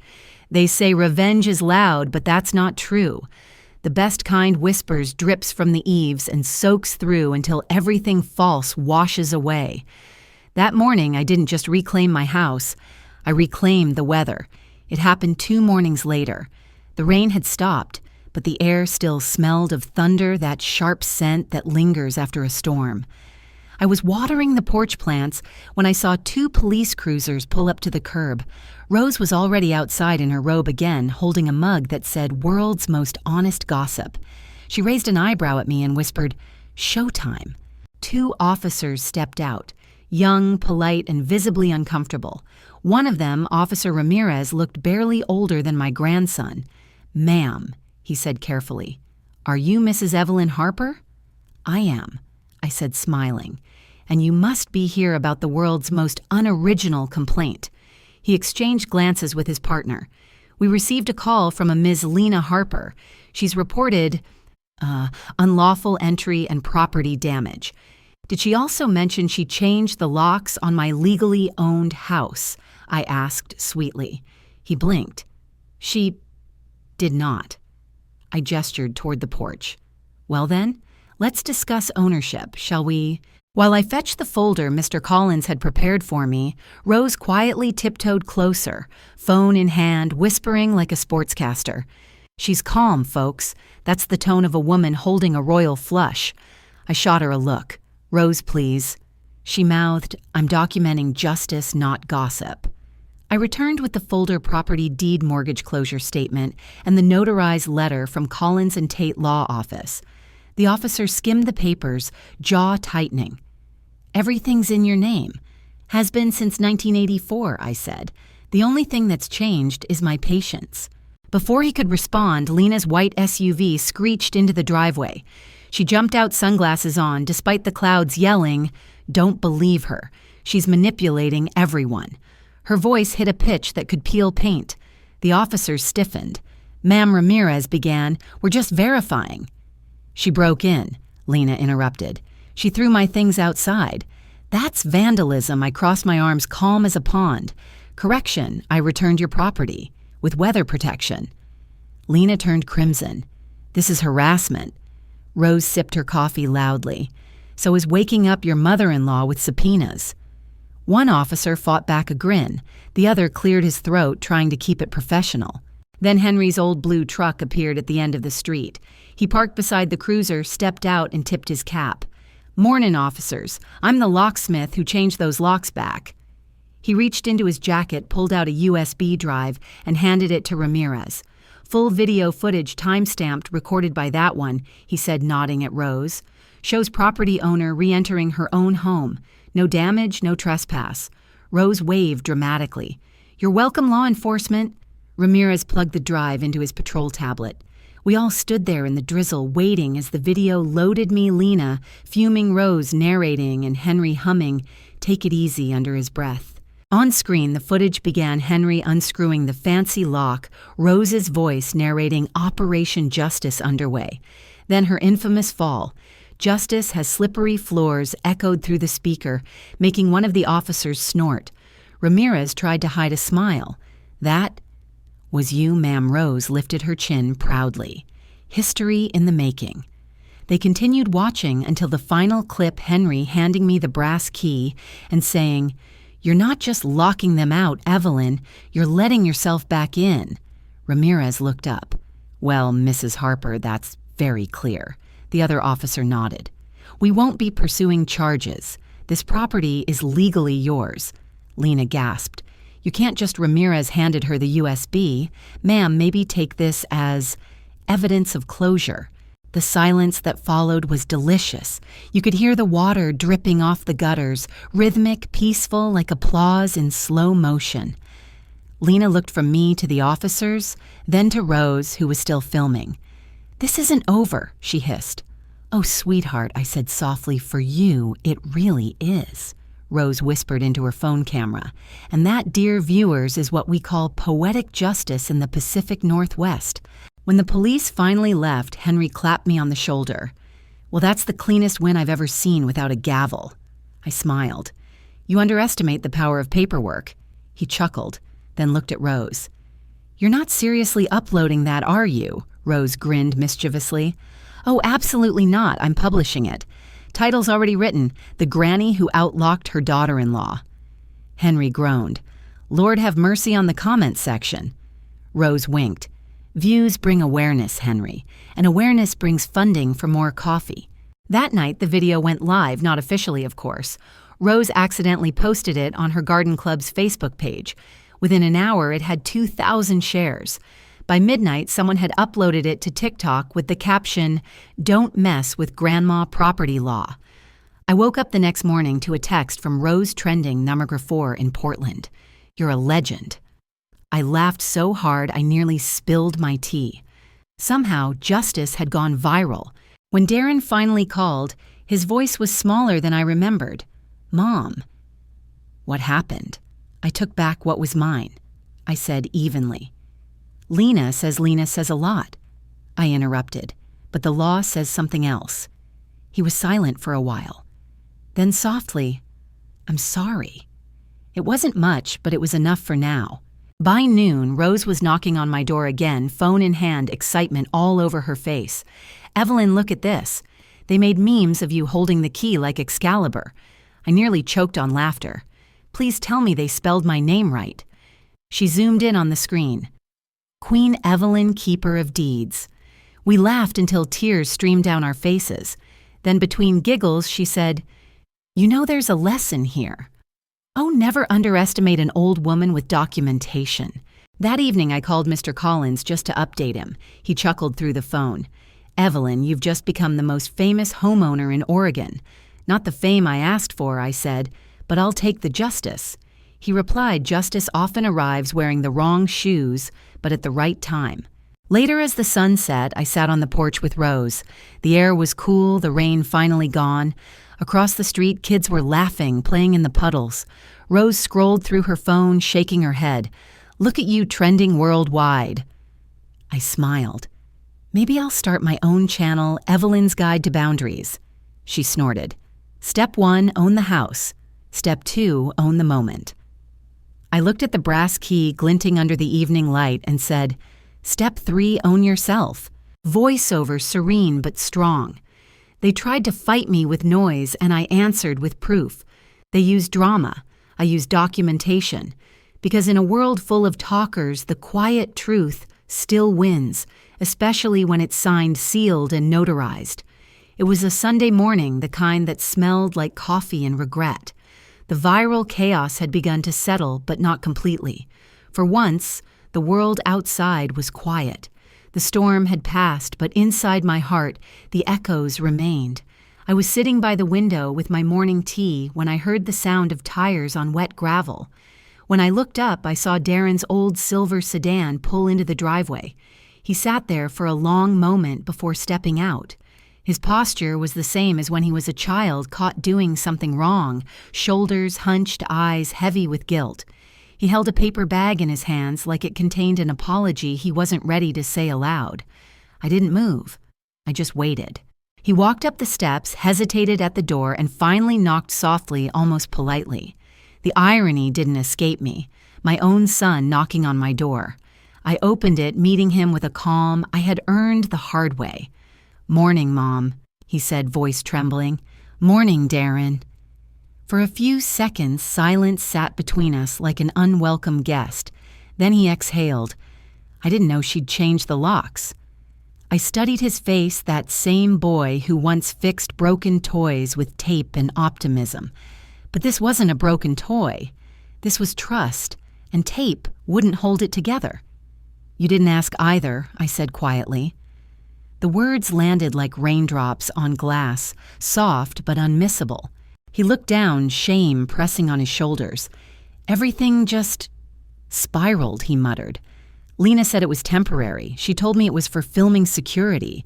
They say revenge is loud, but that's not true. The best kind whispers drips from the eaves and soaks through until everything false washes away. That morning, I didn't just reclaim my house. I reclaimed the weather. It happened 2 mornings later. The rain had stopped, but the air still smelled of thunder, that sharp scent that lingers after a storm. I was watering the porch plants when I saw 2 police cruisers pull up to the curb. Rose was already outside in her robe again, holding a mug that said "World's Most Honest Gossip." She raised an eyebrow at me and whispered, "Showtime." 2 officers stepped out, young, polite, and visibly uncomfortable. One of them, Officer Ramirez, looked barely older than my grandson. "Ma'am," he said carefully, "are you Mrs. Evelyn Harper?" "I am," I said, smiling. "And you must be here about the world's most unoriginal complaint." He exchanged glances with his partner. "We received a call from a Ms. Lena Harper. She's reported unlawful entry and property damage. Did she also mention she changed the locks on my legally owned house?" I asked sweetly. He blinked. "She did not." I gestured toward the porch. "Well then, let's discuss ownership, shall we?" While I fetched the folder Mr. Collins had prepared for me, Rose quietly tiptoed closer, phone in hand, whispering like a sportscaster. "She's calm, folks. That's the tone of a woman holding a royal flush." I shot her a look. "Rose, please." She mouthed, "I'm documenting justice, not gossip." I returned with the folder property deed mortgage closure statement and the notarized letter from Collins and Tate Law Office. The officer skimmed the papers, jaw tightening. "Everything's in your name. Has been since 1984, I said. "The only thing that's changed is my patience." Before he could respond, Lena's white SUV screeched into the driveway. She jumped out, sunglasses on, despite the clouds yelling, "Don't believe her. She's manipulating everyone." Her voice hit a pitch that could peel paint. The officers stiffened. "Ma'am," Ramirez began, "we're just verifying." "She broke in," Lena interrupted. "She threw my things outside." "That's vandalism." I crossed my arms, calm as a pond. "Correction, I returned your property. With weather protection." Lena turned crimson. "This is harassment." Rose sipped her coffee loudly. "So is waking up your mother-in-law with subpoenas." One officer fought back a grin. The other cleared his throat, trying to keep it professional. Then Henry's old blue truck appeared at the end of the street. He parked beside the cruiser, stepped out, and tipped his cap. "Mornin', officers. I'm the locksmith who changed those locks back." He reached into his jacket, pulled out a USB drive, and handed it to Ramirez. "Full video footage time-stamped recorded by that one," he said, nodding at Rose. "Shows property owner re-entering her own home. No damage, no trespass." Rose waved dramatically. "You're welcome, law enforcement." Ramirez plugged the drive into his patrol tablet. We all stood there in the drizzle, waiting as the video loaded me, Lena, fuming Rose narrating, and Henry humming, "Take it easy," under his breath. On screen, the footage began Henry unscrewing the fancy lock, Rose's voice narrating Operation Justice underway. Then her infamous fall. "Justice has slippery floors," echoed through the speaker, making one of the officers snort. Ramirez tried to hide a smile. That was you, Ma'am. Rose lifted her chin proudly. History in the making. They continued watching until the final clip, Henry handing me the brass key and saying, "You're not just locking them out, Evelyn, you're letting yourself back in." Ramirez looked up. "Well, Mrs. Harper, that's very clear." The other officer nodded. "We won't be pursuing charges. This property is legally yours." Lena gasped. "You can't just..." Ramirez handed her the USB. "Ma'am, maybe take this as evidence of closure." The silence that followed was delicious. You could hear the water dripping off the gutters, rhythmic, peaceful, like applause in slow motion. Lena looked from me to the officers, then to Rose, who was still filming. "This isn't over," she hissed. "Oh, sweetheart," I said softly, "for you, it really is." Rose whispered into her phone camera. "And that, dear viewers, is what we call poetic justice in the Pacific Northwest." When the police finally left, Henry clapped me on the shoulder. "Well, that's the cleanest win I've ever seen without a gavel." I smiled. "You underestimate the power of paperwork." He chuckled, then looked at Rose. "You're not seriously uploading that, are you?" Rose grinned mischievously. "Oh, absolutely not. I'm publishing it. Title's already written, The Granny Who Outlocked Her Daughter-in-Law." Henry groaned. "Lord have mercy on the comment section." Rose winked. "Views bring awareness, Henry, and awareness brings funding for more coffee." That night, the video went live, not officially, of course. Rose accidentally posted it on her garden club's Facebook page. Within an hour, it had 2,000 shares. By midnight, someone had uploaded it to TikTok with the caption, "Don't mess with grandma property law." I woke up the next morning to a text from Rose trending number 4 in Portland. "You're a legend." I laughed so hard I nearly spilled my tea. Somehow, justice had gone viral. When Darren finally called, his voice was smaller than I remembered. "Mom." "What happened?" I took back what was mine. I said evenly. Lena says a lot." I interrupted, "but the law says something else." He was silent for a while. Then softly, "I'm sorry." It wasn't much, but it was enough for now. By noon, Rose was knocking on my door again, phone in hand, excitement all over her face. "Evelyn, look at this. They made memes of you holding the key like Excalibur." I nearly choked on laughter. "Please tell me they spelled my name right." She zoomed in on the screen. "Queen Evelyn, Keeper of Deeds." We laughed until tears streamed down our faces. Then between giggles, she said, "You know there's a lesson here. Oh, never underestimate an old woman with documentation." That evening, I called Mr. Collins just to update him. He chuckled through the phone. "Evelyn, you've just become the most famous homeowner in Oregon." "Not the fame I asked for," I said, "but I'll take the justice." He replied, "Justice often arrives wearing the wrong shoes, but at the right time." Later, as the sun set, I sat on the porch with Rose. The air was cool, the rain finally gone. Across the street, kids were laughing, playing in the puddles. Rose scrolled through her phone, shaking her head. "Look at you trending worldwide." I smiled. "Maybe I'll start my own channel, Evelyn's Guide to Boundaries." She snorted. "Step 1, own the house. Step 2, own the moment." I looked at the brass key glinting under the evening light and said, "Step 3, own yourself." Voiceover serene but strong. They tried to fight me with noise, and I answered with proof. They used drama. I used documentation. Because in a world full of talkers, the quiet truth still wins, especially when it's signed, sealed, and notarized. It was a Sunday morning, the kind that smelled like coffee and regret. The viral chaos had begun to settle, but not completely. For once, the world outside was quiet. The storm had passed, but inside my heart, the echoes remained. I was sitting by the window with my morning tea when I heard the sound of tires on wet gravel. When I looked up, I saw Darren's old silver sedan pull into the driveway. He sat there for a long moment before stepping out. His posture was the same as when he was a child caught doing something wrong, shoulders hunched, eyes heavy with guilt. He held a paper bag in his hands like it contained an apology he wasn't ready to say aloud. I didn't move. I just waited. He walked up the steps, hesitated at the door, and finally knocked softly, almost politely. The irony didn't escape me. My own son knocking on my door. I opened it, meeting him with a calm I had earned the hard way. "Morning, Mom," he said, voice trembling. "Morning, Darren." For a few seconds, silence sat between us like an unwelcome guest. Then he exhaled. I didn't know she'd changed the locks. I studied his face, that same boy who once fixed broken toys with tape and optimism. But this wasn't a broken toy. This was trust, and tape wouldn't hold it together. "You didn't ask either," I said quietly. The words landed like raindrops on glass, soft but unmissable. He looked down, shame pressing on his shoulders. "Everything just spiraled," he muttered. "Lena said it was temporary. She told me it was for filming security.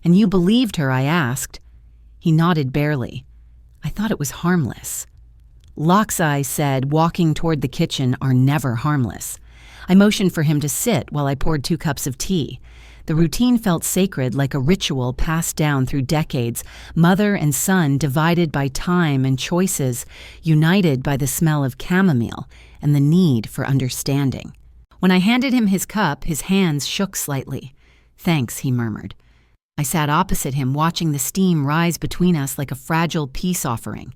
And you believed her, I asked." He nodded barely. "I thought it was harmless." "Locks," I said, walking toward the kitchen, "are never harmless." I motioned for him to sit while I poured 2 cups of tea. The routine felt sacred, like a ritual passed down through decades, mother and son divided by time and choices, united by the smell of chamomile and the need for understanding. When I handed him his cup, his hands shook slightly. "Thanks," he murmured. I sat opposite him, watching the steam rise between us like a fragile peace offering.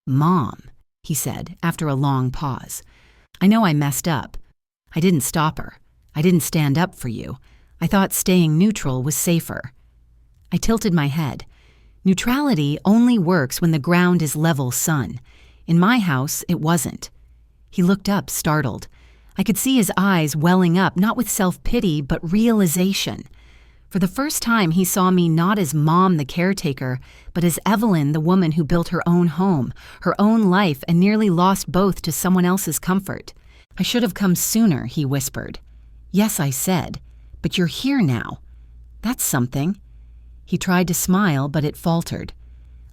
"Mom," he said, after a long pause. "I know I messed up. I didn't stop her. I didn't stand up for you. I thought staying neutral was safer." I tilted my head. Neutrality only works when the ground is level, son. In my house, it wasn't. He looked up, startled. I could see his eyes welling up, not with self-pity, but realization. For the first time, he saw me not as Mom, the caretaker, but as Evelyn, the woman who built her own home, her own life, and nearly lost both to someone else's comfort. "I should have come sooner," he whispered. "Yes," I said, "but you're here now. That's something." He tried to smile, but it faltered.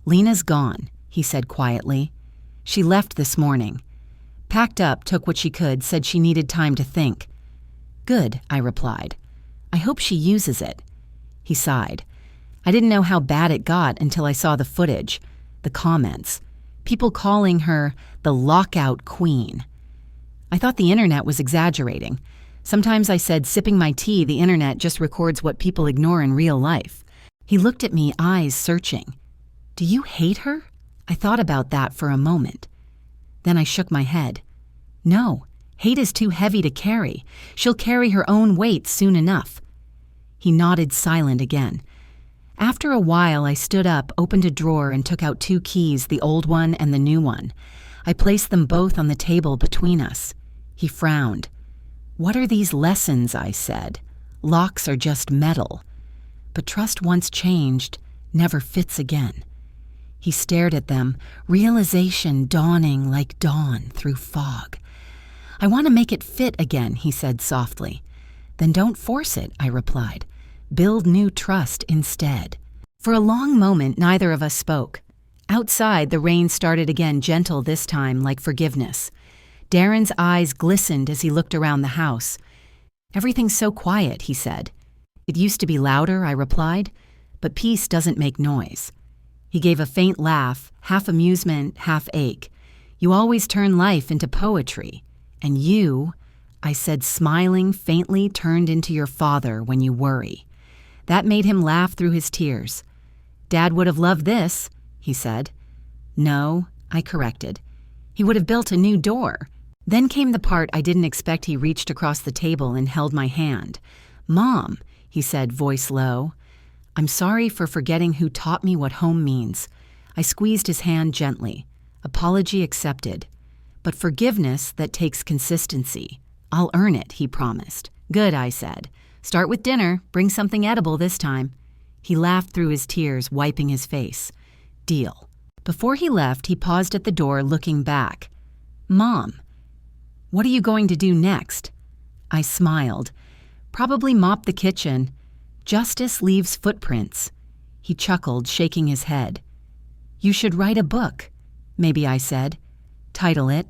"Lena's gone," he said quietly. "She left this morning. Packed up, took what she could, said she needed time to think." "Good," I replied. "I hope she uses it." He sighed. I didn't know how bad it got until I saw the footage, the comments, people calling her the lockout queen. I thought the internet was exaggerating. Sometimes I said, sipping my tea, the internet just records what people ignore in real life. He looked at me, eyes searching. "Do you hate her?" I thought about that for a moment. Then I shook my head. "No, hate is too heavy to carry. She'll carry her own weight soon enough." He nodded, silent again. After a while, I stood up, opened a drawer, and took out 2 keys, the old one and the new one. I placed them both on the table between us. He frowned. "What are these lessons?" I said. "Locks are just metal. But trust once changed never fits again." He stared at them, realization dawning like dawn through fog. "I want to make it fit again," he said softly. "Then don't force it," I replied. "Build new trust instead." For a long moment, neither of us spoke. Outside, the rain started again, gentle this time, like forgiveness. Darren's eyes glistened as he looked around the house. "Everything's so quiet," he said. "It used to be louder," I replied, "but peace doesn't make noise." He gave a faint laugh, half amusement, half ache. "You always turn life into poetry. And you," I said, smiling faintly, "turned into your father when you worry." That made him laugh through his tears. "Dad would have loved this," he said. "No," I corrected. "He would have built a new door." Then came the part I didn't expect. He reached across the table and held my hand. "Mom," he said, voice low. "I'm sorry for forgetting who taught me what home means." I squeezed his hand gently. Apology accepted. "But forgiveness, that takes consistency. I'll earn it," he promised. "Good," I said. "Start with dinner. Bring something edible this time." He laughed through his tears, wiping his face. "Deal." Before he left, he paused at the door, looking back. "Mom, what are you going to do next?" I smiled. "Probably mop the kitchen. Justice leaves footprints." He chuckled, shaking his head. "You should write a book," maybe I said. "Title it,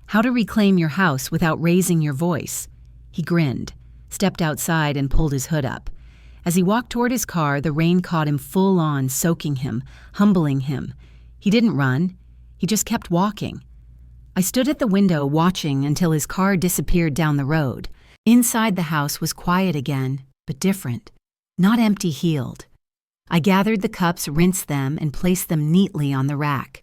How to Reclaim Your House Without Raising Your Voice." He grinned, stepped outside, and pulled his hood up. As he walked toward his car, the rain caught him full on, soaking him, humbling him. He didn't run. He just kept walking. I stood at the window watching until his car disappeared down the road. Inside the house was quiet again, but different, not empty-heeled. I gathered the cups, rinsed them, and placed them neatly on the rack.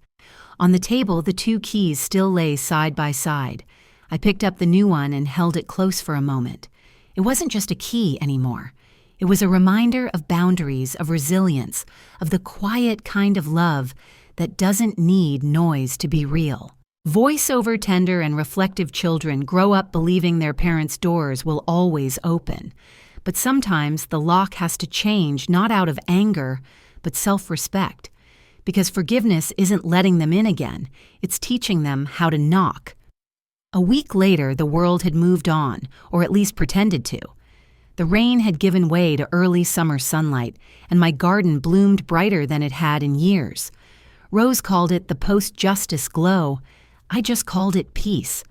On the table, the 2 keys still lay side by side. I picked up the new one and held it close for a moment. It wasn't just a key anymore. It was a reminder of boundaries, of resilience, of the quiet kind of love that doesn't need noise to be real. Voice-over tender and reflective children grow up believing their parents' doors will always open. But sometimes the lock has to change, not out of anger, but self-respect. Because forgiveness isn't letting them in again, it's teaching them how to knock. A week later, the world had moved on, or at least pretended to. The rain had given way to early summer sunlight, and my garden bloomed brighter than it had in years. Rose called it the post-justice glow. I just called it peace.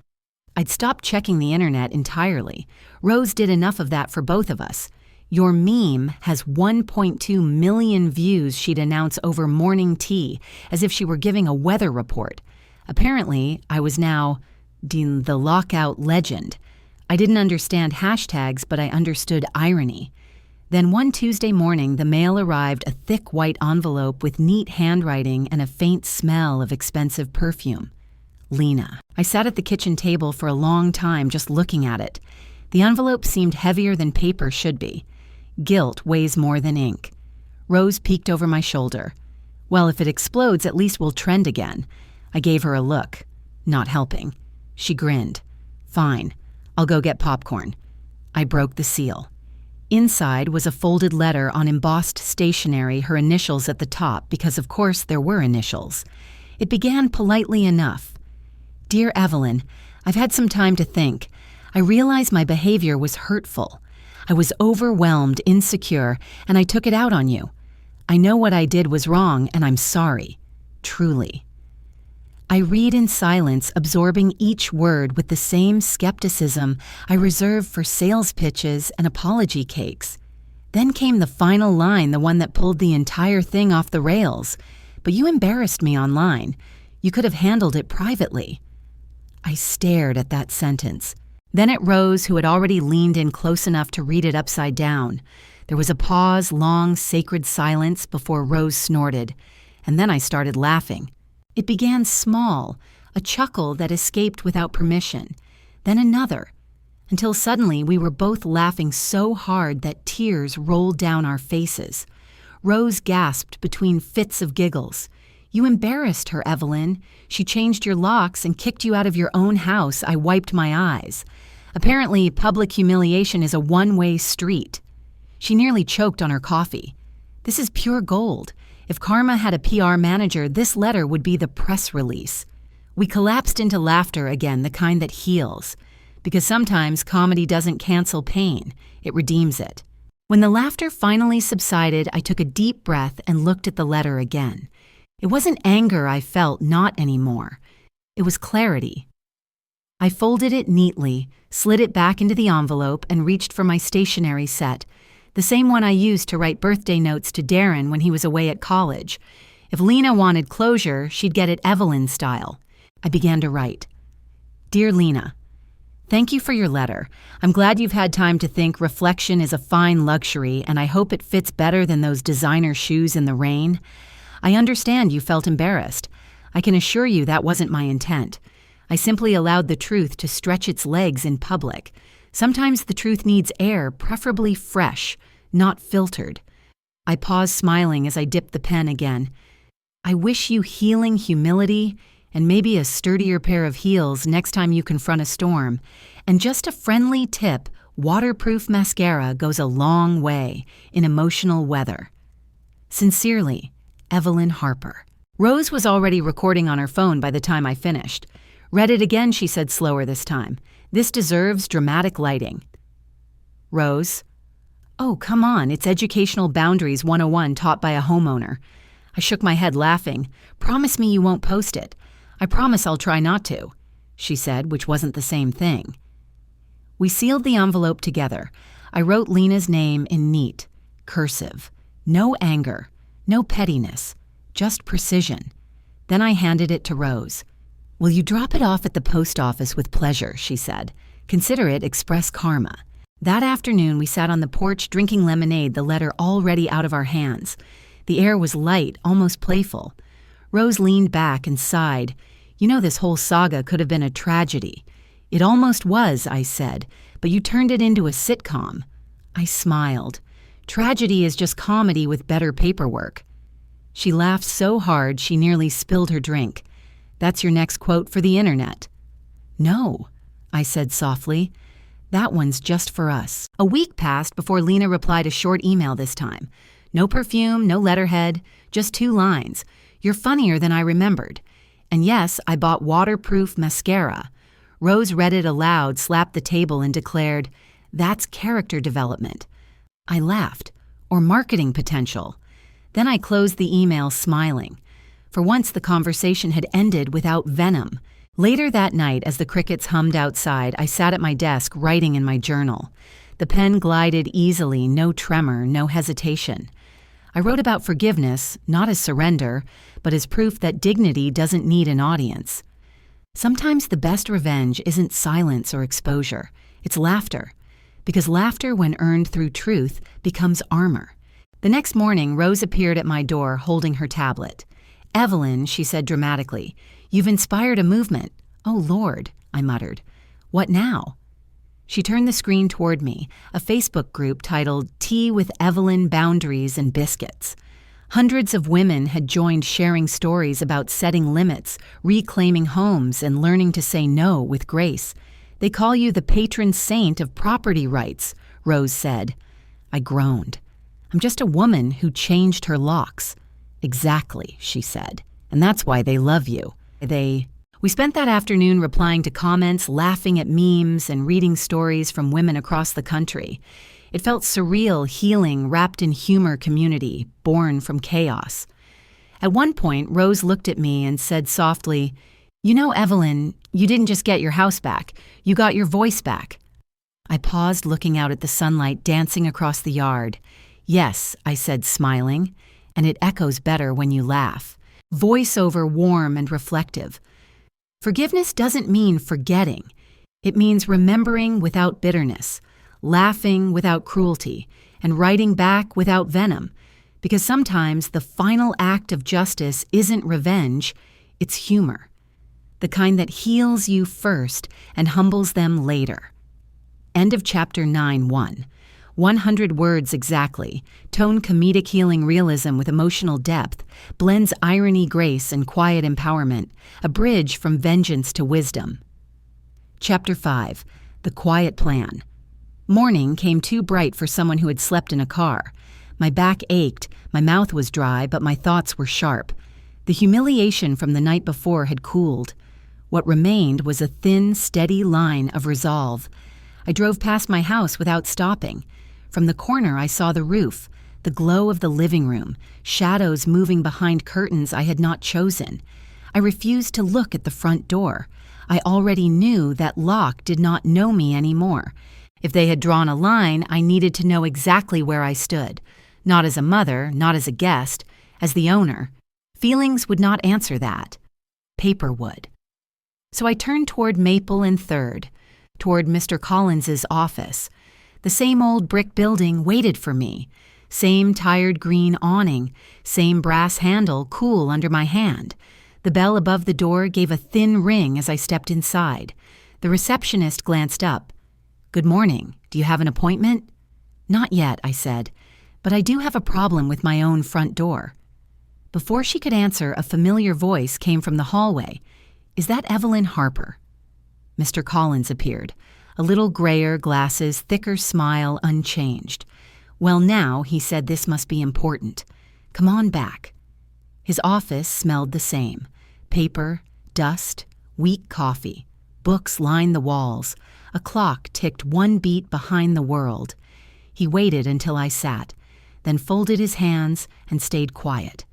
I'd stopped checking the internet entirely. Rose did enough of that for both of us. Your meme has 1.2 million views, she'd announce over morning tea, as if she were giving a weather report. Apparently, I was now the lockout legend. I didn't understand hashtags, but I understood irony. Then one Tuesday morning, the mail arrived, a thick white envelope with neat handwriting and a faint smell of expensive perfume. Lena. I sat at the kitchen table for a long time just looking at it. The envelope seemed heavier than paper should be. Guilt weighs more than ink. Rose peeked over my shoulder. Well, if it explodes, at least we'll trend again. I gave her a look. Not helping. She grinned. Fine. I'll go get popcorn. I broke the seal. Inside was a folded letter on embossed stationery, her initials at the top, because of course there were initials. It began politely enough. Dear Evelyn, I've had some time to think. I realize my behavior was hurtful. I was overwhelmed, insecure, and I took it out on you. I know what I did was wrong, and I'm sorry. Truly. I read in silence, absorbing each word with the same skepticism I reserve for sales pitches and apology cakes. Then came the final line, the one that pulled the entire thing off the rails. But you embarrassed me online. You could have handled it privately. I stared at that sentence. Then at Rose, who had already leaned in close enough to read it upside down. There was a pause, long, sacred silence before Rose snorted, and then I started laughing. It began small, a chuckle that escaped without permission, then another, until suddenly we were both laughing so hard that tears rolled down our faces. Rose gasped between fits of giggles. You embarrassed her, Evelyn. She changed your locks and kicked you out of your own house. I wiped my eyes. Apparently, public humiliation is a one-way street. She nearly choked on her coffee. This is pure gold. If Karma had a PR manager, this letter would be the press release. We collapsed into laughter again, the kind that heals. Because sometimes comedy doesn't cancel pain, it redeems it. When the laughter finally subsided, I took a deep breath and looked at the letter again. It wasn't anger I felt, not anymore. It was clarity. I folded it neatly, slid it back into the envelope, and reached for my stationery set, the same one I used to write birthday notes to Darren when he was away at college. If Lena wanted closure, she'd get it Evelyn style. I began to write. Dear Lena, thank you for your letter. I'm glad you've had time to think. Reflection is a fine luxury, and I hope it fits better than those designer shoes in the rain. I understand you felt embarrassed. I can assure you that wasn't my intent. I simply allowed the truth to stretch its legs in public. Sometimes the truth needs air, preferably fresh, not filtered. I paused, smiling as I dipped the pen again. I wish you healing humility and maybe a sturdier pair of heels next time you confront a storm. And just a friendly tip, waterproof mascara goes a long way in emotional weather. Sincerely, Evelyn Harper. Rose was already recording on her phone by the time I finished. Read it again, she said slower this time. This deserves dramatic lighting. Rose. Oh, come on, it's Educational Boundaries 101 taught by a homeowner. I shook my head, laughing. Promise me you won't post it. I promise I'll try not to, she said, which wasn't the same thing. We sealed the envelope together. I wrote Lena's name in neat, cursive. No anger, no pettiness, just precision. Then I handed it to Rose. "Will you drop it off at the post office with pleasure?" she said. "Consider it express karma." That afternoon, we sat on the porch drinking lemonade, the letter already out of our hands. The air was light, almost playful. Rose leaned back and sighed. "You know, this whole saga could have been a tragedy." "It almost was," I said, "but you turned it into a sitcom." I smiled. "Tragedy is just comedy with better paperwork." She laughed so hard she nearly spilled her drink. "That's your next quote for the internet." "No," I said softly. "That one's just for us." A week passed before Lena replied a short email this time. No perfume, no letterhead, just 2 lines. "You're funnier than I remembered." And yes, I bought waterproof mascara. Rose read it aloud, slapped the table, and declared, "That's character development." I laughed. Or marketing potential. Then I closed the email smiling. For once, the conversation had ended without venom. Later that night, as the crickets hummed outside, I sat at my desk writing in my journal. The pen glided easily, no tremor, no hesitation. I wrote about forgiveness, not as surrender, but as proof that dignity doesn't need an audience. Sometimes the best revenge isn't silence or exposure, it's laughter. Because laughter, when earned through truth, becomes armor. The next morning, Rose appeared at my door holding her tablet. "Evelyn," she said dramatically, "you've inspired a movement." "Oh, Lord," I muttered. "What now?" She turned the screen toward me, a Facebook group titled Tea with Evelyn, Boundaries and Biscuits. Hundreds of women had joined, sharing stories about setting limits, reclaiming homes, and learning to say no with grace. "They call you the patron saint of property rights," Rose said. I groaned. "I'm just a woman who changed her locks." "Exactly," she said. "And that's why they love you. We spent that afternoon replying to comments, laughing at memes, and reading stories from women across the country. It felt surreal, healing, wrapped in humor community, born from chaos. At one point, Rose looked at me and said softly, "You know, Evelyn, you didn't just get your house back. You got your voice back." I paused, looking out at the sunlight dancing across the yard. "Yes," I said, smiling, "and it echoes better when you laugh." Voiceover warm and reflective. Forgiveness doesn't mean forgetting. It means remembering without bitterness, laughing without cruelty, and writing back without venom. Because sometimes the final act of justice isn't revenge, it's humor. The kind that heals you first and humbles them later. End of chapter 9:1. 100 words exactly, tone comedic healing realism with emotional depth, blends irony, grace, and quiet empowerment, a bridge from vengeance to wisdom. Chapter 5. The Quiet Plan. Morning came too bright for someone who had slept in a car. My back ached, my mouth was dry, but my thoughts were sharp. The humiliation from the night before had cooled. What remained was a thin, steady line of resolve. I drove past my house without stopping. From the corner, I saw the roof, the glow of the living room, shadows moving behind curtains I had not chosen. I refused to look at the front door. I already knew that lock did not know me anymore. If they had drawn a line, I needed to know exactly where I stood. Not as a mother, not as a guest, as the owner. Feelings would not answer that. Paper would. So I turned toward Maple and 3rd, toward Mr. Collins's office. The same old brick building waited for me. Same tired green awning, same brass handle cool under my hand. The bell above the door gave a thin ring as I stepped inside. The receptionist glanced up. "Good morning. Do you have an appointment?" "Not yet," I said, "but I do have a problem with my own front door." Before she could answer, a familiar voice came from the hallway. "Is that Evelyn Harper?" Mr. Collins appeared. A little grayer, glasses, thicker smile, unchanged. "Well, now," he said, "this must be important. Come on back." His office smelled the same. Paper, dust, weak coffee. Books lined the walls. A clock ticked one beat behind the world. He waited until I sat, then folded his hands and stayed quiet.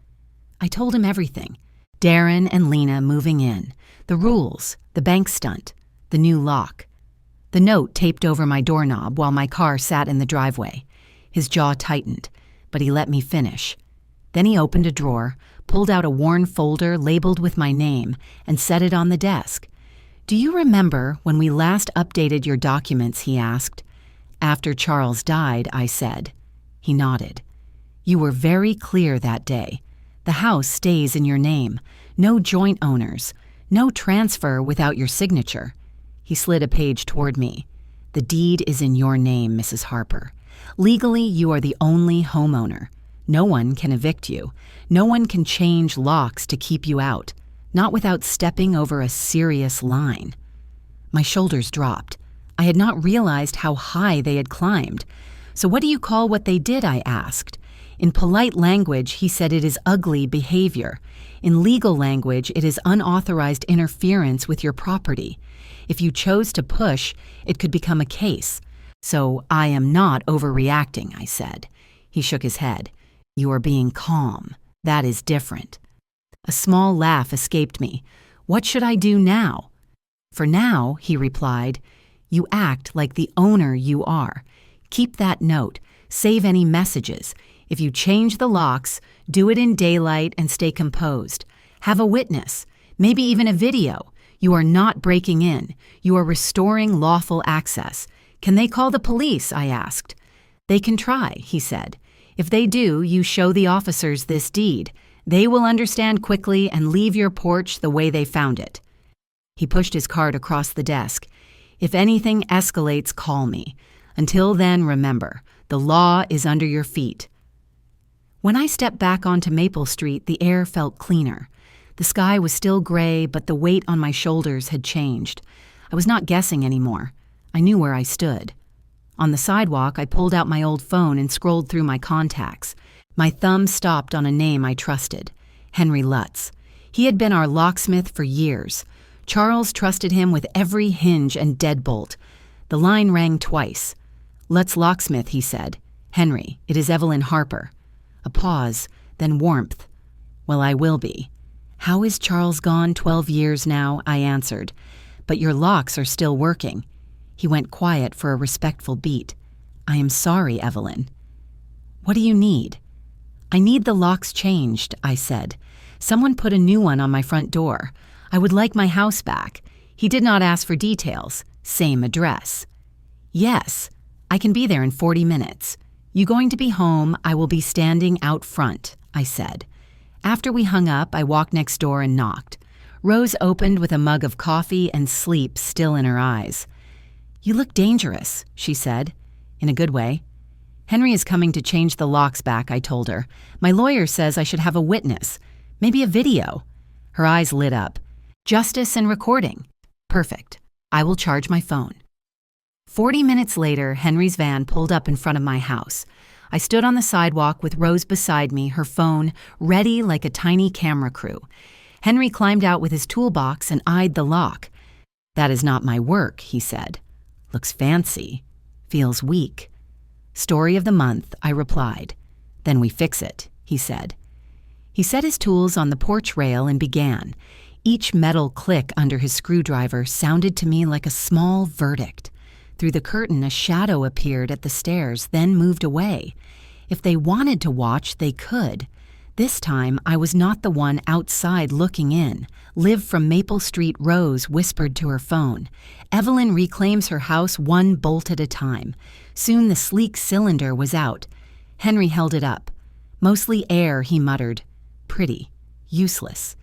I told him everything. Darren and Lena moving in. The rules, the bank stunt, the new lock. The note taped over my doorknob while my car sat in the driveway. His jaw tightened, but he let me finish. Then he opened a drawer, pulled out a worn folder labeled with my name, and set it on the desk. "Do you remember when we last updated your documents?" he asked. "After Charles died," I said. He nodded. "You were very clear that day. The house stays in your name. No joint owners. No transfer without your signature." He slid a page toward me. "The deed is in your name, Mrs. Harper. Legally, you are the only homeowner. No one can evict you. No one can change locks to keep you out, not without stepping over a serious line." My shoulders dropped. I had not realized how high they had climbed. "So what do you call what they did?" I asked. In polite language, he said it is ugly behavior. In legal language, it is unauthorized interference with your property. If you chose to push, it could become a case. "So I am not overreacting," I said. He shook his head. "You are being calm. That is different." A small laugh escaped me. "What should I do now?" "For now," he replied, "you act like the owner you are. Keep that note. Save any messages. If you change the locks, do it in daylight and stay composed. Have a witness, maybe even a video. You are not breaking in. You are restoring lawful access. Can they call the police?" I asked. "They can try," he said. "If they do, you show the officers this deed. They will understand quickly and leave your porch the way they found it." He pushed his card across the desk. "If anything escalates, call me. Until then, remember, the law is under your feet." When I stepped back onto Maple Street, the air felt cleaner. The sky was still gray, but the weight on my shoulders had changed. I was not guessing anymore. I knew where I stood. On the sidewalk, I pulled out my old phone and scrolled through my contacts. My thumb stopped on a name I trusted, Henry Lutz. He had been our locksmith for years. Charles trusted him with every hinge and deadbolt. The line rang twice. "Lutz locksmith," he said. "Henry, it is Evelyn Harper." A pause, then warmth. "Well, I will be." "How is Charles gone 12 years now?" I answered. "But your locks are still working." He went quiet for a respectful beat. "I am sorry, Evelyn." "What do you need?" "I need the locks changed," I said. "Someone put a new one on my front door. I would like my house back." He did not ask for details. "Same address." "Yes, I can be there in 40 minutes. You going to be home? I will be standing out front," I said. After we hung up, I walked next door and knocked. Rose opened with a mug of coffee and sleep still in her eyes. "You look dangerous," she said, in a good way. "Henry is coming to change the locks back," I told her. "My lawyer says I should have a witness, maybe a video." Her eyes lit up. "Justice and recording. Perfect. I will charge my phone." 40 minutes later, Henry's van pulled up in front of my house. I stood on the sidewalk with Rose beside me, her phone ready like a tiny camera crew. Henry climbed out with his toolbox and eyed the lock. "That is not my work," he said. "Looks fancy. Feels weak." "Story of the month," I replied. "Then we fix it," he said. He set his tools on the porch rail and began. Each metal click under his screwdriver sounded to me like a small verdict. Through the curtain, a shadow appeared at the stairs, then moved away. If they wanted to watch, they could. This time, I was not the one outside looking in. Liv from Maple Street Rose whispered to her phone. Evelyn reclaims her house one bolt at a time. Soon the sleek cylinder was out. Henry held it up. "Mostly air," he muttered. "Pretty. Useless."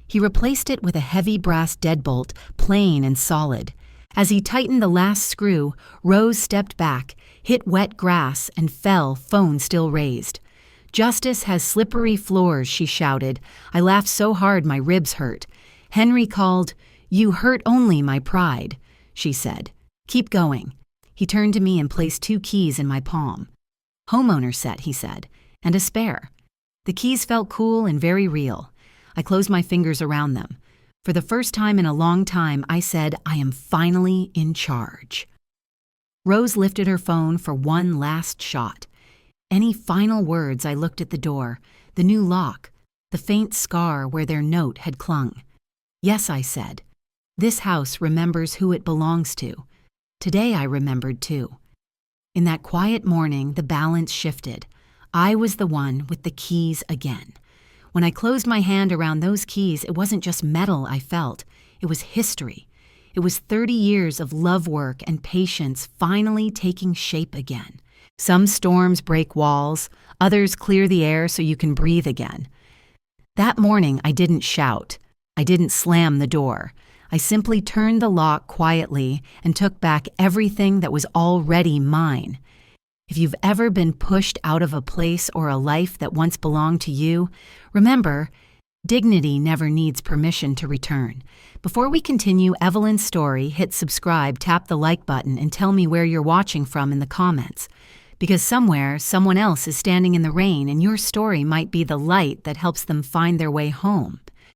He replaced it with a heavy brass deadbolt, plain and solid. As he tightened the last screw, Rose stepped back, hit wet grass, and fell, phone still raised. "Justice has slippery floors," she shouted. I laughed so hard my ribs hurt. Henry called, "You hurt only my pride," she said. "Keep going." He turned to me and placed 2 keys in my palm. "Homeowner set," he said, "and a spare." The keys felt cool and very real. I closed my fingers around them. For the first time in a long time, I said, I am finally in charge. Rose lifted her phone for one last shot. Any final words? I looked at the door, the new lock, the faint scar where their note had clung. "Yes," I said. "This house remembers who it belongs to." Today I remembered too. In that quiet morning, the balance shifted. I was the one with the keys again. When I closed my hand around those keys, it wasn't just metal I felt. It was history. It was 30 years of love work and patience finally taking shape again. Some storms break walls, others clear the air so you can breathe again. That morning, I didn't shout. I didn't slam the door. I simply turned the lock quietly and took back everything that was already mine. If you've ever been pushed out of a place or a life that once belonged to you, remember, dignity never needs permission to return. Before we continue Evelyn's story, hit subscribe, tap the like button, and tell me where you're watching from in the comments. Because somewhere, someone else is standing in the rain, and your story might be the light that helps them find their way home.